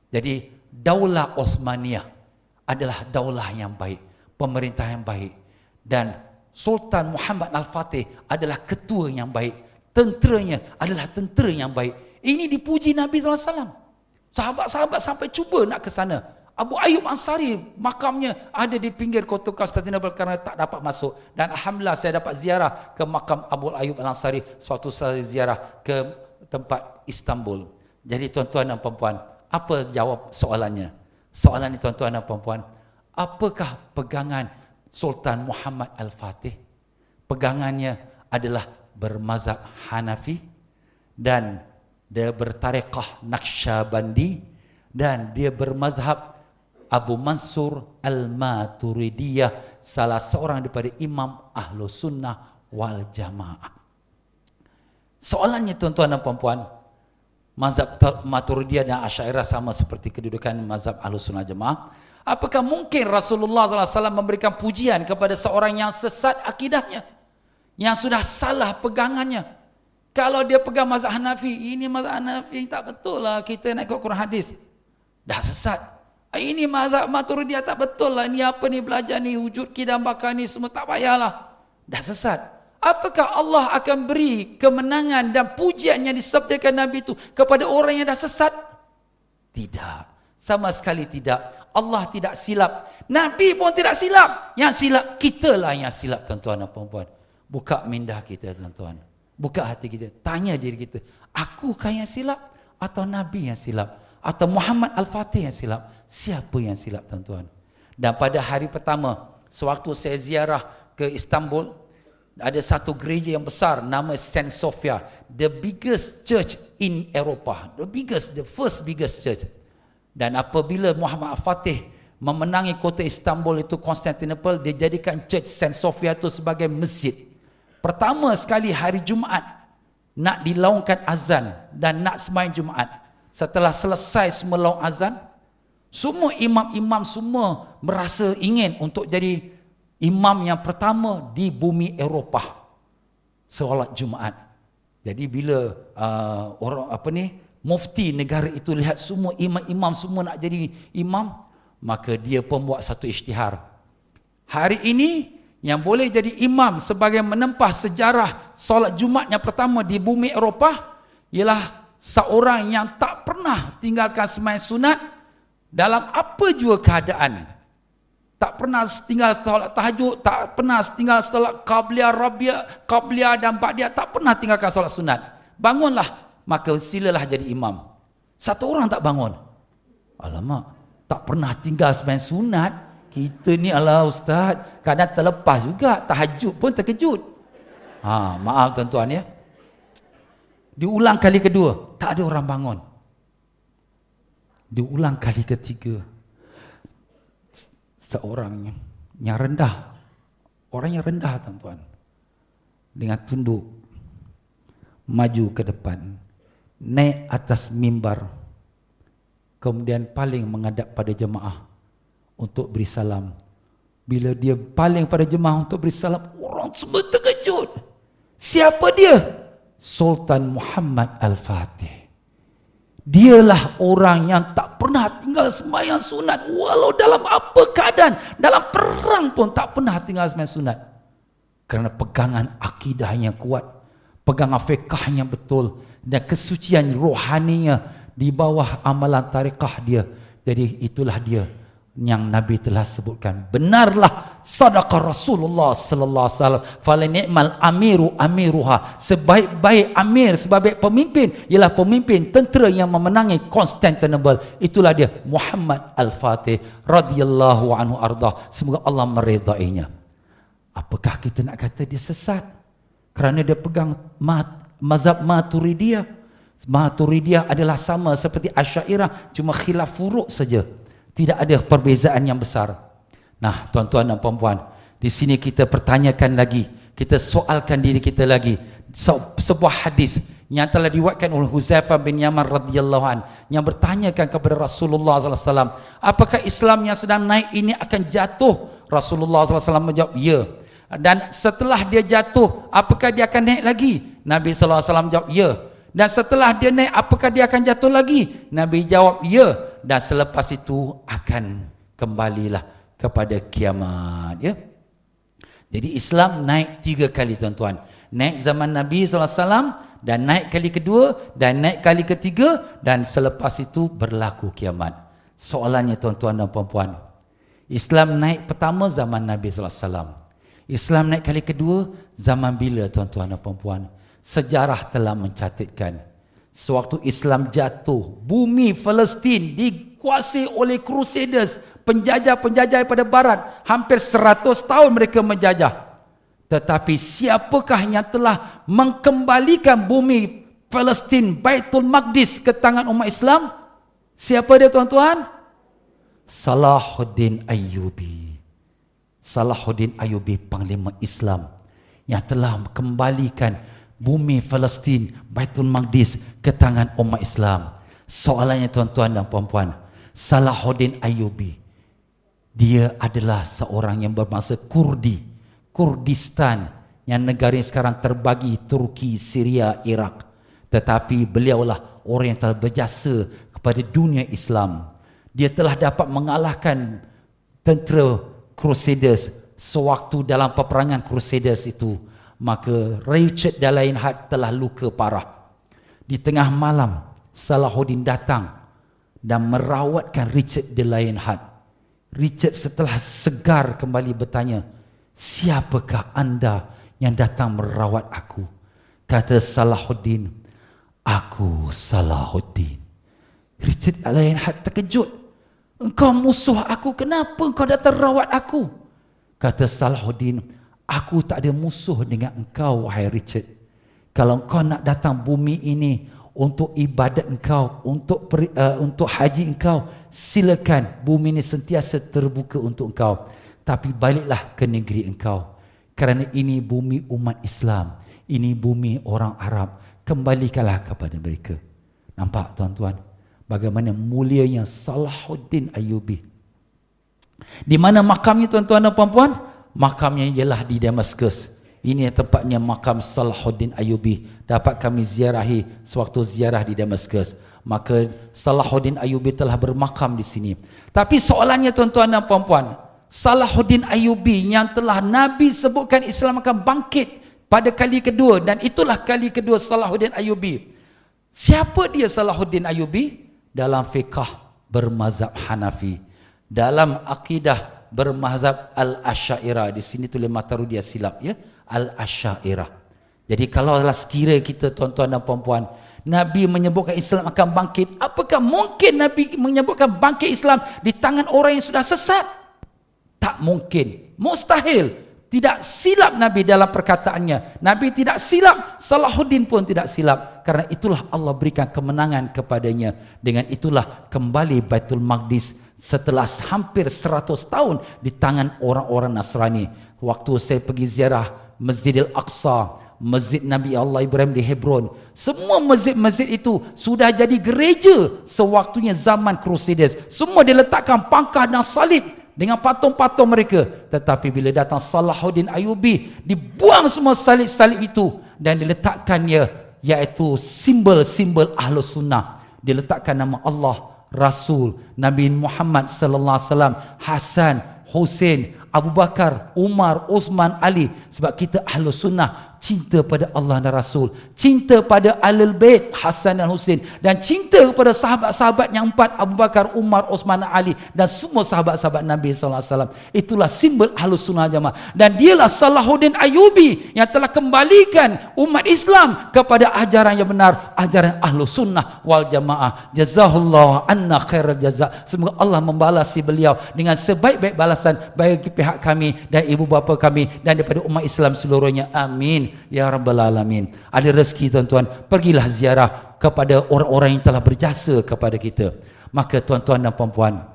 Jadi Daulah Uthmaniyah adalah daulah yang baik, pemerintah yang baik, dan Sultan Muhammad Al-Fatih adalah ketua yang baik, tenteranya adalah tentera yang baik. Ini dipuji Nabi SAW. Sahabat-sahabat sampai cuba nak ke sana. Abu Ayyub Ansari makamnya ada di pinggir kota Constantinople kerana tak dapat masuk. Dan alhamdulillah saya dapat ziarah ke makam Abu Ayyub Ansari suatu saya ziarah ke tempat Istanbul. Jadi tuan-tuan dan puan-puan, apa jawab soalannya? Soalan ini tuan-tuan dan puan-puan, apakah pegangan Sultan Muhammad Al-Fatih? Pegangannya adalah bermazhab Hanafi, dan dia bertarekat Naqsyabandi, dan dia bermazhab Abu Mansur Al-Maturidiyah, salah seorang daripada imam Ahlus Sunnah wal Jamaah. Soalannya tuan-tuan dan puan-puan, mazhab Maturidiyah dan Asy'ariyah sama seperti kedudukan mazhab Ahlus Sunnah Jamaah. Apakah mungkin Rasulullah SAW memberikan pujian kepada seorang yang sesat akidahnya, yang sudah salah pegangannya? Kalau dia pegang mazhab Hanafi, ini mazhab Hanafi tak betul lah, kita nak ikut Quran hadis, dah sesat. Ini mazhab Maturidiyah tak betul lah, ni apa ni belajar ni, wujud kidam bakar ni semua tak payahlah, dah sesat. Apakah Allah akan beri kemenangan dan pujian yang disabdakan Nabi itu kepada orang yang dah sesat? Tidak, sama sekali tidak. Allah tidak silap, Nabi pun tidak silap. Yang silap kitalah yang silap, tuan-tuan dan puan-puan. Buka minda kita, tuan-tuan, buka hati kita, tanya diri kita, akukah yang silap atau Nabi yang silap, atau Muhammad Al-Fatih yang silap? Siapa yang silap, tuan-tuan? Dan pada hari pertama sewaktu saya ziarah ke Istanbul, ada satu gereja yang besar nama Saint Sophia, the biggest church in Eropah, the first biggest church. Dan apabila Muhammad Al-Fatih memenangi kota Istanbul itu, Constantinople, dia jadikan Church Saint Sophia itu sebagai masjid. Pertama sekali hari Jumaat nak dilaungkan azan dan nak sembahyang Jumaat. Setelah selesai semua laung azan, semua imam-imam semua merasa ingin untuk jadi imam yang pertama di bumi Eropah solat Jumaat. Jadi bila mufti negara itu lihat semua imam-imam semua nak jadi imam, maka dia pun buat satu isytihar. Hari ini yang boleh jadi imam sebagai menempah sejarah solat Jumaat yang pertama di bumi Eropah ialah seorang yang tak pernah tinggalkan sembahyang sunat dalam apa jua keadaan. Tak pernah tinggal solat tahajud, tak pernah tinggal solat qabliyah dan ba'diyah, tak pernah tinggalkan solat sunat. Bangunlah, maka silalah jadi imam. Satu orang tak bangun. Alamak, tak pernah tinggal sembahyang sunat. Kita ni ala ustaz, kadang terlepas juga, tahajud pun terkejut. Maaf tuan-tuan ya. Diulang kali kedua, tak ada orang bangun. Diulang kali ketiga, seorang yang rendah, orang yang rendah tuan-tuan, dengan tunduk maju ke depan, naik atas mimbar, kemudian paling menghadap pada jemaah untuk beri salam. Bila dia paling pada jemaah untuk beri salam, orang semua terkejut. Siapa dia? Sultan Muhammad Al-Fatih. Dialah orang yang tak pernah tinggal sembahyang sunat, walau dalam apa keadaan, dalam perang pun tak pernah tinggal sembahyang sunat. Kerana pegangan akidahnya kuat, pegangan fiqahnya betul, dan kesucian rohaninya di bawah amalan tarekah dia. Jadi itulah dia yang Nabi telah sebutkan. Benarlah sadaqah Rasulullah sallallahu alaihi wasallam, fala ni'mal amiru amiruha. Sebaik-baik amir, sebaik pemimpin ialah pemimpin tentera yang memenangi Constantinople. Itulah dia Muhammad Al-Fatih radhiyallahu anhu ardah. Semoga Allah meridainya. Apakah kita nak kata dia sesat kerana dia pegang mazhab Maturidiyah? Maturidiyah adalah sama seperti Asy'ariyah, cuma khilaf furu' saja. Tidak ada perbezaan yang besar. Nah, tuan-tuan dan puan-puan, di sini kita pertanyakan lagi, kita soalkan diri kita lagi. Sebuah hadis yang telah diriwayatkan oleh Huzaifah bin Yaman radhiyallahu an, yang bertanyakan kepada Rasulullah sallallahu alaihi wasallam, apakah Islam yang sedang naik ini akan jatuh? Rasulullah sallallahu alaihi wasallam menjawab, ya. Dan setelah dia jatuh, apakah dia akan naik lagi? Nabi sallallahu alaihi wasallam jawab, ya. Dan setelah dia naik, apakah dia akan jatuh lagi? Nabi jawab, ya. Dan selepas itu akan kembalilah kepada kiamat, ya. Jadi Islam naik 3 kali, tuan-tuan. Naik zaman Nabi SAW, dan naik kali kedua, dan naik kali ketiga, dan selepas itu berlaku kiamat. Soalannya, tuan-tuan dan puan-puan, Islam naik pertama zaman Nabi SAW. Islam naik kali kedua zaman bila, tuan-tuan dan puan-puan? Sejarah telah mencatatkan, sewaktu Islam jatuh, bumi Palestin dikuasai oleh Crusaders, penjajah-penjajah daripada barat. Hampir 100 tahun mereka menjajah. Tetapi siapakah yang telah mengembalikan bumi Palestin, Baitul Maqdis ke tangan umat Islam? Siapa dia, tuan-tuan? Salahuddin Ayyubi. Salahuddin Ayyubi, panglima Islam yang telah kembalikan bumi Palestin, Baitul Maqdis ke tangan umat Islam. Soalannya, tuan-tuan dan puan-puan, Salahuddin Ayyubi, dia adalah seorang yang berbangsa Kurdi, Kurdistan, yang negara yang sekarang terbagi Turki, Syria, Iraq. Tetapi beliaulah orang yang telah berjasa kepada dunia Islam. Dia telah dapat mengalahkan tentera Crusaders sewaktu dalam peperangan Crusaders itu. Maka Richard Dalaihat telah luka parah. Di tengah malam, Salahuddin datang dan merawatkan Richard Dalaihat. Richard setelah segar kembali bertanya, siapakah anda yang datang merawat aku? Kata Salahuddin, aku Salahuddin. Richard Dalaihat terkejut. Engkau musuh aku, kenapa engkau datang rawat aku? Kata Salahuddin, aku tak ada musuh dengan engkau, wahai Richard. Kalau engkau nak datang bumi ini untuk ibadat engkau, untuk haji engkau, silakan, bumi ini sentiasa terbuka untuk engkau. Tapi baliklah ke negeri engkau, kerana ini bumi umat Islam, ini bumi orang Arab. Kembalikanlah kepada mereka. Nampak, tuan-tuan, bagaimana mulianya Salahuddin Ayyubi. Di mana makamnya, tuan-tuan dan puan-puan? Makamnya ialah di Damaskus. Ini tempatnya makam Salahuddin Ayyubi. Dapat kami ziarahi sewaktu ziarah di Damaskus. Maka Salahuddin Ayyubi telah bermakam di sini. Tapi soalannya, tuan-tuan dan puan-puan, Salahuddin Ayyubi yang telah Nabi sebutkan Islam akan bangkit pada kali kedua, dan itulah kali kedua Salahuddin Ayyubi. Siapa dia Salahuddin Ayyubi? Dalam fiqah bermazhab Hanafi, dalam akidah bermazhab Al-Asy'ariyah. Di sini tulis Maturidiyah, silap, ya, Al-Asy'ariyah. Jadi kalaulah sekira kita, tuan-tuan dan puan-puan, Nabi menyebutkan Islam akan bangkit, apakah mungkin Nabi menyebutkan bangkit Islam di tangan orang yang sudah sesat? Tak mungkin, mustahil. Tidak silap Nabi dalam perkataannya. Nabi tidak silap, Salahuddin pun tidak silap. Karena itulah Allah berikan kemenangan kepadanya. Dengan itulah kembali Baitul Maqdis setelah hampir 100 tahun di tangan orang-orang Nasrani. Waktu saya pergi ziarah Masjidil Aqsa, Masjid Nabi Allah Ibrahim di Hebron. Semua masjid-masjid itu sudah jadi gereja sewaktunya zaman Crusaders. Semua diletakkan pangkah dan salib dengan patung-patung mereka. Tetapi bila datang Salahuddin Ayyubi, dibuang semua salib-salib itu dan diletakkannya, iaitu simbol-simbol Ahlus Sunnah. Diletakkan nama Allah, Rasul, Nabi Muhammad sallallahu alaihi wasallam, Hasan, Hussein, Abu Bakar, Umar, Uthman, Ali. Sebab kita Ahlus Sunnah cinta pada Allah dan Rasul, cinta pada Ahlul Bait Hasan dan Hussein, dan cinta kepada sahabat-sahabat yang 4, Abu Bakar, Umar, Uthman, Ali, dan semua sahabat-sahabat Nabi sallallahu alaihi wasallam. Itulah simbol Ahlus Sunnah Jamaah. Dan dialah Salahuddin Ayyubi yang telah kembalikan umat Islam kepada ajaran yang benar, ajaran Ahlus Sunnah wal Jamaah. Jazahullahu anna khairal jaza. Semoga Allah membalasi beliau dengan sebaik-baik balasan bagi pihak kami dan ibu bapa kami dan daripada umat Islam seluruhnya. Amin ya rabbal alamin. Ada rezeki tuan-tuan, pergilah ziarah kepada orang-orang yang telah berjasa kepada kita. Maka tuan-tuan dan puan-puan,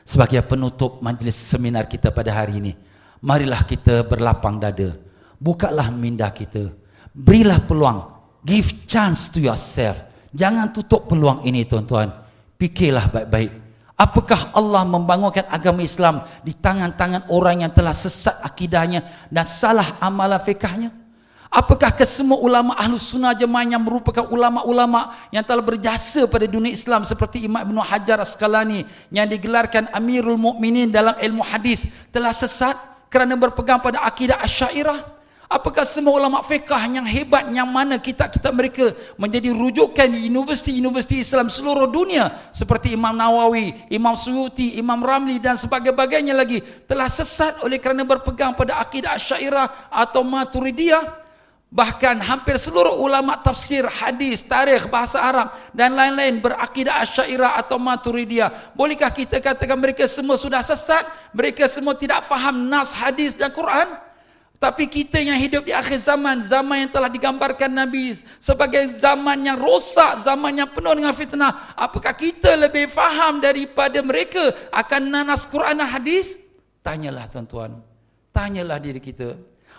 sebagai penutup majlis seminar kita pada hari ini, marilah kita berlapang dada, bukalah minda kita, berilah peluang, give chance to yourself. Jangan tutup peluang ini tuan-tuan. Fikirlah baik-baik, apakah Allah membangunkan agama Islam di tangan-tangan orang yang telah sesat akidahnya dan salah amalan fikahnya? Apakah kesemua ulama Ahlus Sunnah Jamaah yang merupakan ulama-ulama yang telah berjasa pada dunia Islam seperti Imam Ibn Hajar Asqalani yang digelarkan Amirul Mukminin dalam ilmu hadis telah sesat kerana berpegang pada akidah Asy'ariyah? Apakah semua ulama fiqh yang hebat yang mana kitab-kitab mereka menjadi rujukan di universiti-universiti Islam seluruh dunia seperti Imam Nawawi, Imam Suyuti, Imam Ramli dan sebagainya lagi telah sesat oleh kerana berpegang pada akidah Asy'ariyah atau Maturidiyah? Bahkan hampir seluruh ulama tafsir, hadis, tarikh, bahasa Arab dan lain-lain berakidah Asy'ariyah atau Maturidiyah. Bolehkah kita katakan mereka semua sudah sesat? Mereka semua tidak faham nas, hadis dan Quran? Tapi kita yang hidup di akhir zaman, zaman yang telah digambarkan Nabi sebagai zaman yang rosak, zaman yang penuh dengan fitnah, apakah kita lebih faham daripada mereka akan nanas Quran dan hadis? Tanyalah tuan-tuan, tanyalah diri kita.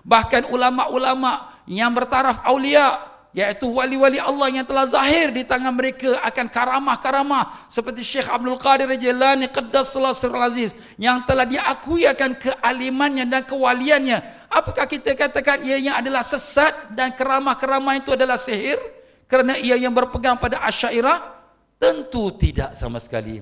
Bahkan ulama-ulama yang bertaraf aulia, iaitu wali-wali Allah yang telah zahir di tangan mereka akan karamah-karamah seperti Syekh Abdul Qadir Jilani Qaddasallahu sirrul aziz yang telah diakui akan kealimannya dan kewaliannya. Apakah kita katakan ianya adalah sesat dan keramah-keramah itu adalah sihir kerana ia yang berpegang pada Asy'ariyah? Tentu tidak sama sekali.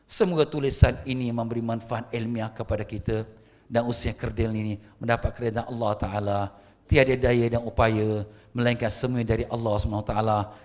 Semoga tulisan ini memberi manfaat ilmiah kepada kita dan usia kerdil ini mendapat keridhaan Allah Ta'ala. Tiada daya dan upaya melainkan semua dari Allah SWT.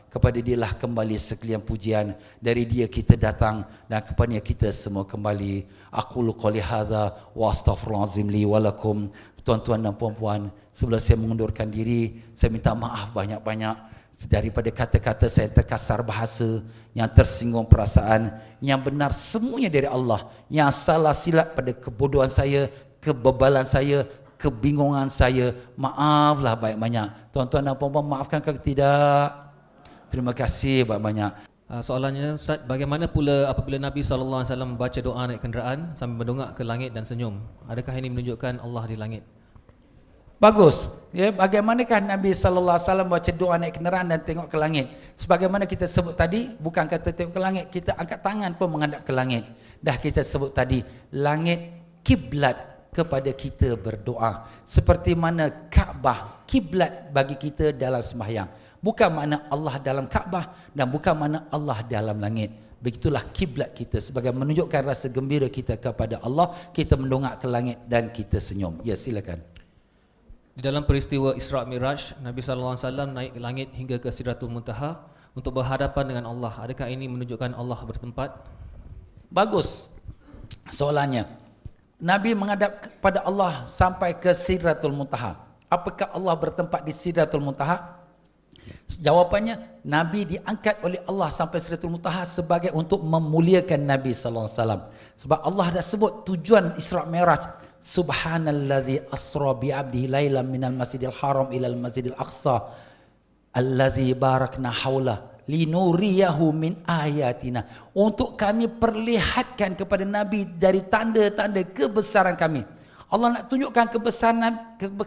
Kepada dialah kembali sekalian pujian, dari dia kita datang dan kepadanya kita semua kembali. Aqulu qouli hadza wa astaghfirullahalazim li wa lakum. Tuan-tuan dan puan-puan, sebelum saya mengundurkan diri, saya minta maaf banyak-banyak daripada kata-kata saya terkasar bahasa, yang tersinggung perasaan. Yang benar semuanya dari Allah, yang salah silap pada kebodohan saya, kebebalan saya, kebingungan saya, maaflah banyak-banyak. Tuan-tuan dan puan-puan, maafkan ke tidak? Terima kasih banyak-banyak. Soalannya, Ustaz, bagaimana pula apabila Nabi SAW membaca doa naik kenderaan sambil mendongak ke langit dan senyum? Adakah ini menunjukkan Allah di langit? Bagus. Ya, bagaimanakah Nabi SAW baca doa naik kenderaan dan tengok ke langit? Sebagaimana kita sebut tadi, bukan kata tengok ke langit, kita angkat tangan pun menghadap ke langit. Dah kita sebut tadi, langit kiblat kepada kita berdoa. Seperti mana Kaabah kiblat bagi kita dalam sembahyang. Bukan makna Allah dalam Kaabah dan bukan makna Allah dalam langit. Begitulah kiblat kita sebagai menunjukkan rasa gembira kita kepada Allah, kita mendongak ke langit dan kita senyum. Ya, silakan. Di dalam peristiwa Isra' Mi'raj, Nabi SAW naik ke langit hingga ke Sidratul Muntaha untuk berhadapan dengan Allah. Adakah ini menunjukkan Allah bertempat? Bagus soalannya. Nabi menghadap kepada Allah sampai ke Sidratul Muntaha. Apakah Allah bertempat di Sidratul Muntaha? Jawapannya, Nabi diangkat oleh Allah sampai Sidratul Muntaha sebagai untuk memuliakan Nabi sallallahu alaihi wasallam. Sebab Allah dah sebut tujuan Isra' Mi'raj, subhanallazi asra bi 'abdihi lailan minal masjidil haram ilal masjidil aqsa allazi barakna haula linuriyahu min ayatina. Untuk kami perlihatkan kepada Nabi dari tanda-tanda kebesaran kami. Allah nak tunjukkan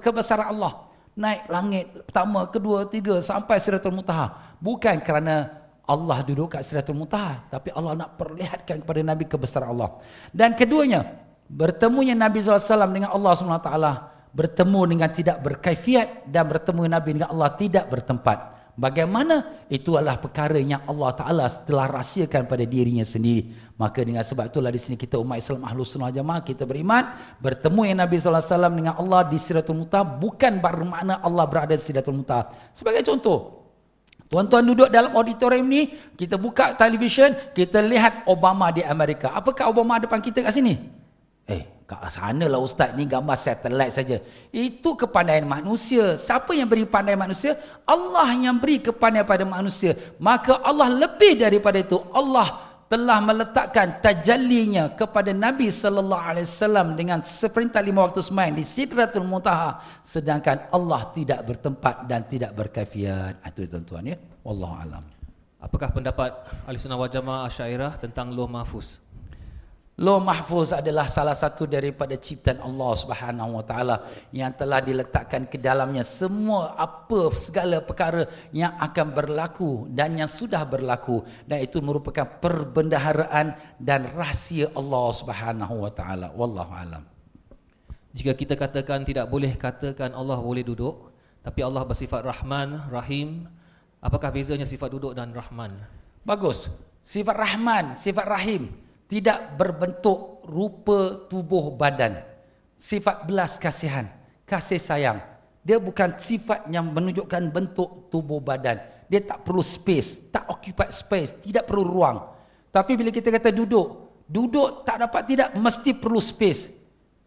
kebesaran Allah. naik langit pertama, kedua, tiga sampai Sidratul Muntaha. Bukan kerana Allah duduk kat Sidratul Muntaha, tapi Allah nak perlihatkan kepada Nabi kebesaran Allah. Dan keduanya, bertemunya Nabi SAW dengan Allah SWT, bertemu dengan tidak berkaifiat, dan bertemu Nabi dengan Allah tidak bertempat. Bagaimana? Itu adalah perkara yang Allah Ta'ala telah rahsiakan pada dirinya sendiri. Maka dengan sebab itulah di sini kita umat Islam Ahlus Sunnah Jamaah, kita beriman bertemu yang Nabi SAW dengan Allah di Sidratul Muntaha bukan bermakna Allah berada di Sidratul Muntaha. Sebagai contoh, tuan-tuan duduk dalam auditorium ni, kita buka televisyen, kita lihat Obama di Amerika. Apakah Obama depan kita kat sini? Kat sana lah ustaz, ni gambar satelit saja. Itu kepandaian manusia. Siapa yang beri pandai manusia? Allah yang beri kepandaian pada manusia. Maka Allah lebih daripada itu. Allah telah meletakkan tajallinya kepada Nabi SAW dengan seperintah 5 waktu sembahyang di Sidratul Muntaha, sedangkan Allah tidak bertempat dan tidak berkaifiat. Itu tuan-tuan ya. Wallahu alam. Apakah pendapat Ahlussunnah wal Jamaah Asy'ariyah tentang Lauh Mahfuz? Lauh Mahfuz adalah salah satu daripada ciptaan Allah Subhanahu Wa Taala yang telah diletakkan ke dalamnya semua segala perkara yang akan berlaku dan yang sudah berlaku, dan itu merupakan perbendaharaan dan rahsia Allah Subhanahu Wa Taala. Wallahu alam. Jika kita katakan tidak boleh katakan Allah boleh duduk, tapi Allah bersifat Rahman, Rahim, apakah bezanya sifat duduk dan Rahman? Bagus. Sifat Rahman, sifat Rahim tidak berbentuk rupa tubuh badan. Sifat belas kasihan, kasih sayang. Dia bukan sifat yang menunjukkan bentuk tubuh badan. Dia tak perlu space, tak occupy space, tidak perlu ruang. Tapi bila kita kata duduk, duduk tak dapat tidak, mesti perlu space,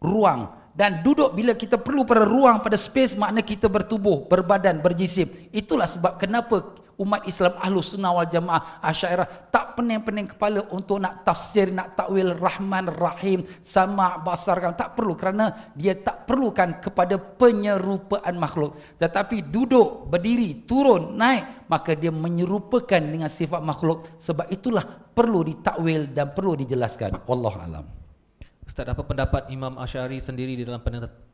ruang. Dan duduk bila kita perlu pada ruang, pada space, makna kita bertubuh, berbadan, berjisim. Itulah sebab kenapa umat Islam Ahlus Sunnah wal Jamaah Asy'ariyah tak pening-pening kepala untuk nak tafsir, nak takwil Rahman, Rahim, sama, basar, tak perlu, kerana dia tak perlukan kepada penyerupaan makhluk. Tetapi duduk, berdiri, turun, naik, maka dia menyerupakan dengan sifat makhluk. Sebab itulah perlu ditakwil dan perlu dijelaskan. Wallahu alam. Ustaz, apa pendapat Imam Asy'ari sendiri di dalam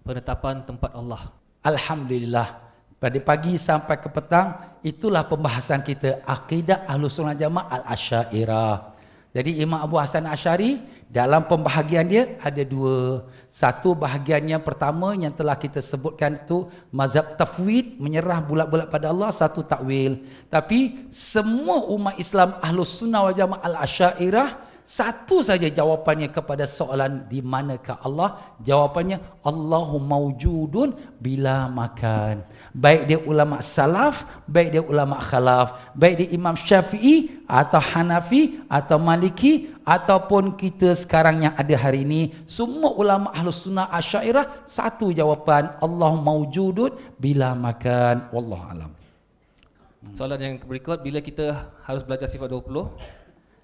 penetapan tempat Allah? Alhamdulillah, pada pagi sampai ke petang, itulah pembahasan kita, akidah Ahlus Sunnah Jamaah Al-Asy'ariyah. Jadi Imam Abu Hasan Asy'ari dalam pembahagian dia ada dua. Satu bahagian yang pertama yang telah kita sebutkan tu mazhab tafwid, menyerah bulat-bulat pada Allah, satu takwil. Tapi semua umat Islam Ahlus Sunnah wal Jamaah Al-Asy'ariyah, satu saja jawapannya kepada soalan di manakah Allah. Jawapannya Allahu mawjudun bila makan. Baik dia ulama salaf, baik dia ulama khalaf, baik dia Imam Syafi'i atau Hanafi atau Maliki ataupun kita sekarang yang ada hari ini, semua ulama Ahlus Sunnah Asy'ariyah satu jawapan, Allahu mawjudun bila makan. Wallahu alam. Soalan yang berikut, bila kita harus belajar sifat 20,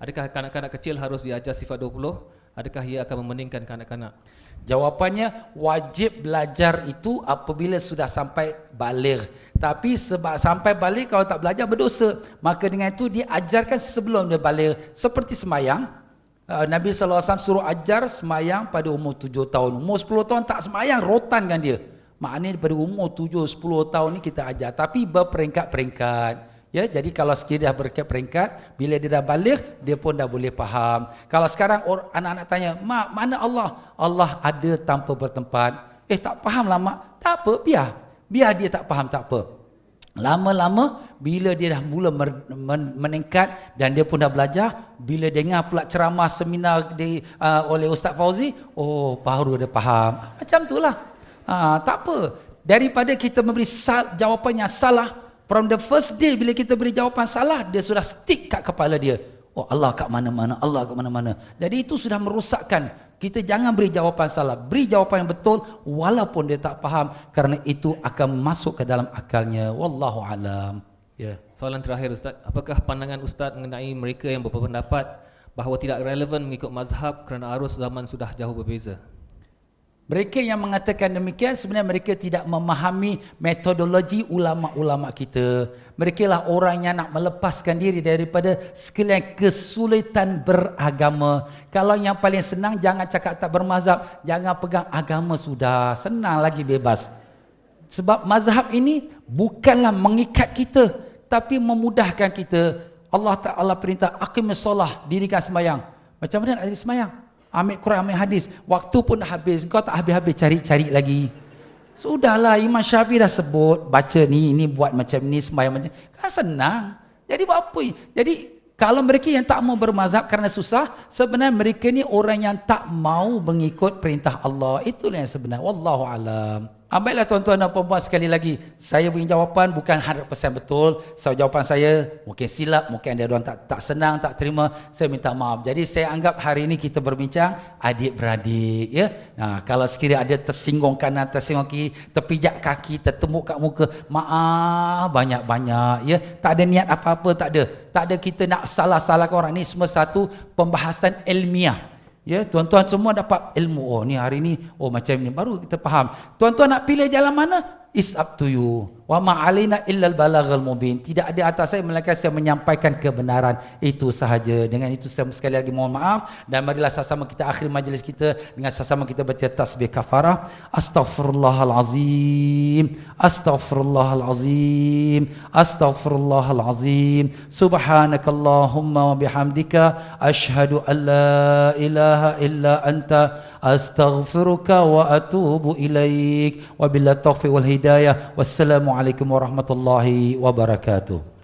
adakah kanak-kanak kecil harus diajar sifat 20? Adakah ia akan memeningkan kanak-kanak? Jawapannya, wajib belajar itu apabila sudah sampai baligh. Tapi sebab sampai baligh kalau tak belajar berdosa. Maka dengan itu diajarkan sebelum dia baligh. Seperti semayang, Nabi SAW suruh ajar semayang pada umur 7 tahun. Umur 10 tahun tak semayang, rotankan dia. Maknanya daripada umur 7-10 tahun ni kita ajar. Tapi berperingkat-peringkat. Ya, jadi kalau sekiranya berperingkat, bila dia dah baligh, dia pun dah boleh faham. Kalau sekarang anak-anak tanya, "Mak, mana Allah?" Allah ada tanpa bertempat. Tak faham lah mak. Tak apa, biar dia tak faham, tak apa. Lama-lama bila dia dah mula meningkat dan dia pun dah belajar, bila dengar pula ceramah seminar oleh Ustaz Fauzi, baru dia faham. Macam itulah. Tak apa. Daripada kita memberi jawapan yang salah, from the first day bila kita beri jawapan salah, dia sudah stick kat kepala dia. Allah kat mana-mana, Allah kat mana-mana. Jadi itu sudah merosakkan. Kita jangan beri jawapan salah. Beri jawapan yang betul walaupun dia tak faham, kerana itu akan masuk ke dalam akalnya. Wallahu alam. Ya. Soalan terakhir Ustaz, apakah pandangan Ustaz mengenai mereka yang berpendapat bahawa tidak relevan mengikut mazhab kerana arus zaman sudah jauh berbeza? Mereka yang mengatakan demikian sebenarnya mereka tidak memahami metodologi ulama-ulama kita. Mereka lah orang yang nak melepaskan diri daripada sekalian kesulitan beragama. Kalau yang paling senang, jangan cakap tak bermazhab, jangan pegang agama, sudah senang lagi bebas. Sebab mazhab ini bukanlah mengikat kita, tapi memudahkan kita. Allah Ta'ala perintah, aqimis solah, dirikan sembahyang. Macam mana nak diri sembahyang? Ambil Quran, ambil hadis. Waktu pun dah habis, kau tak habis-habis cari-cari lagi. Sudahlah, Imam Syafi'i dah sebut, baca ni buat macam ni, sembahyang macam ni. Kan senang. Jadi buat apa? Jadi kalau mereka yang tak mau bermazhab kerana susah, sebenarnya mereka ni orang yang tak mau mengikut perintah Allah. Itulah yang sebenar. Wallahu alam. Baiklah tuan-tuan dan puan-puan, sekali lagi, saya punya jawapan bukan 100% betul. So, jawapan saya mungkin silap, mungkin ada orang tak senang, tak terima. Saya minta maaf. Jadi saya anggap hari ini kita berbincang adik-beradik, ya. Nah, kalau sekiranya ada tersinggung kanan, tersinggung kiri, terpijak kaki, tertembuk kat muka, maaf banyak-banyak, ya. Tak ada niat apa-apa, tak ada. Tak ada kita nak salah-salahkan orang. Ni semua satu pembahasan ilmiah. Ya, tuan-tuan semua dapat ilmu. Oh, ni hari ni, oh macam ni, baru kita faham. Tuan-tuan nak pilih jalan mana? It's up to you. Wa ma alaina illa al-balaghul mubin. Tidak ada atas saya melainkan saya menyampaikan kebenaran. Itu sahaja. Dengan itu saya sekali lagi mohon maaf, dan marilah sama-sama kita akhir majlis kita dengan sama-sama kita baca tasbih kafarah. Astaghfirullahalazim. Astaghfirullahalazim. Astaghfirullahalazim. Subhanakallahumma wa bihamdika asyhadu an la ilaha illa anta astaghfiruka wa atubu ilaik. Wabillahi taufiq wal hidayah. Wassalamualaikum warahmatullahi wabarakatuh.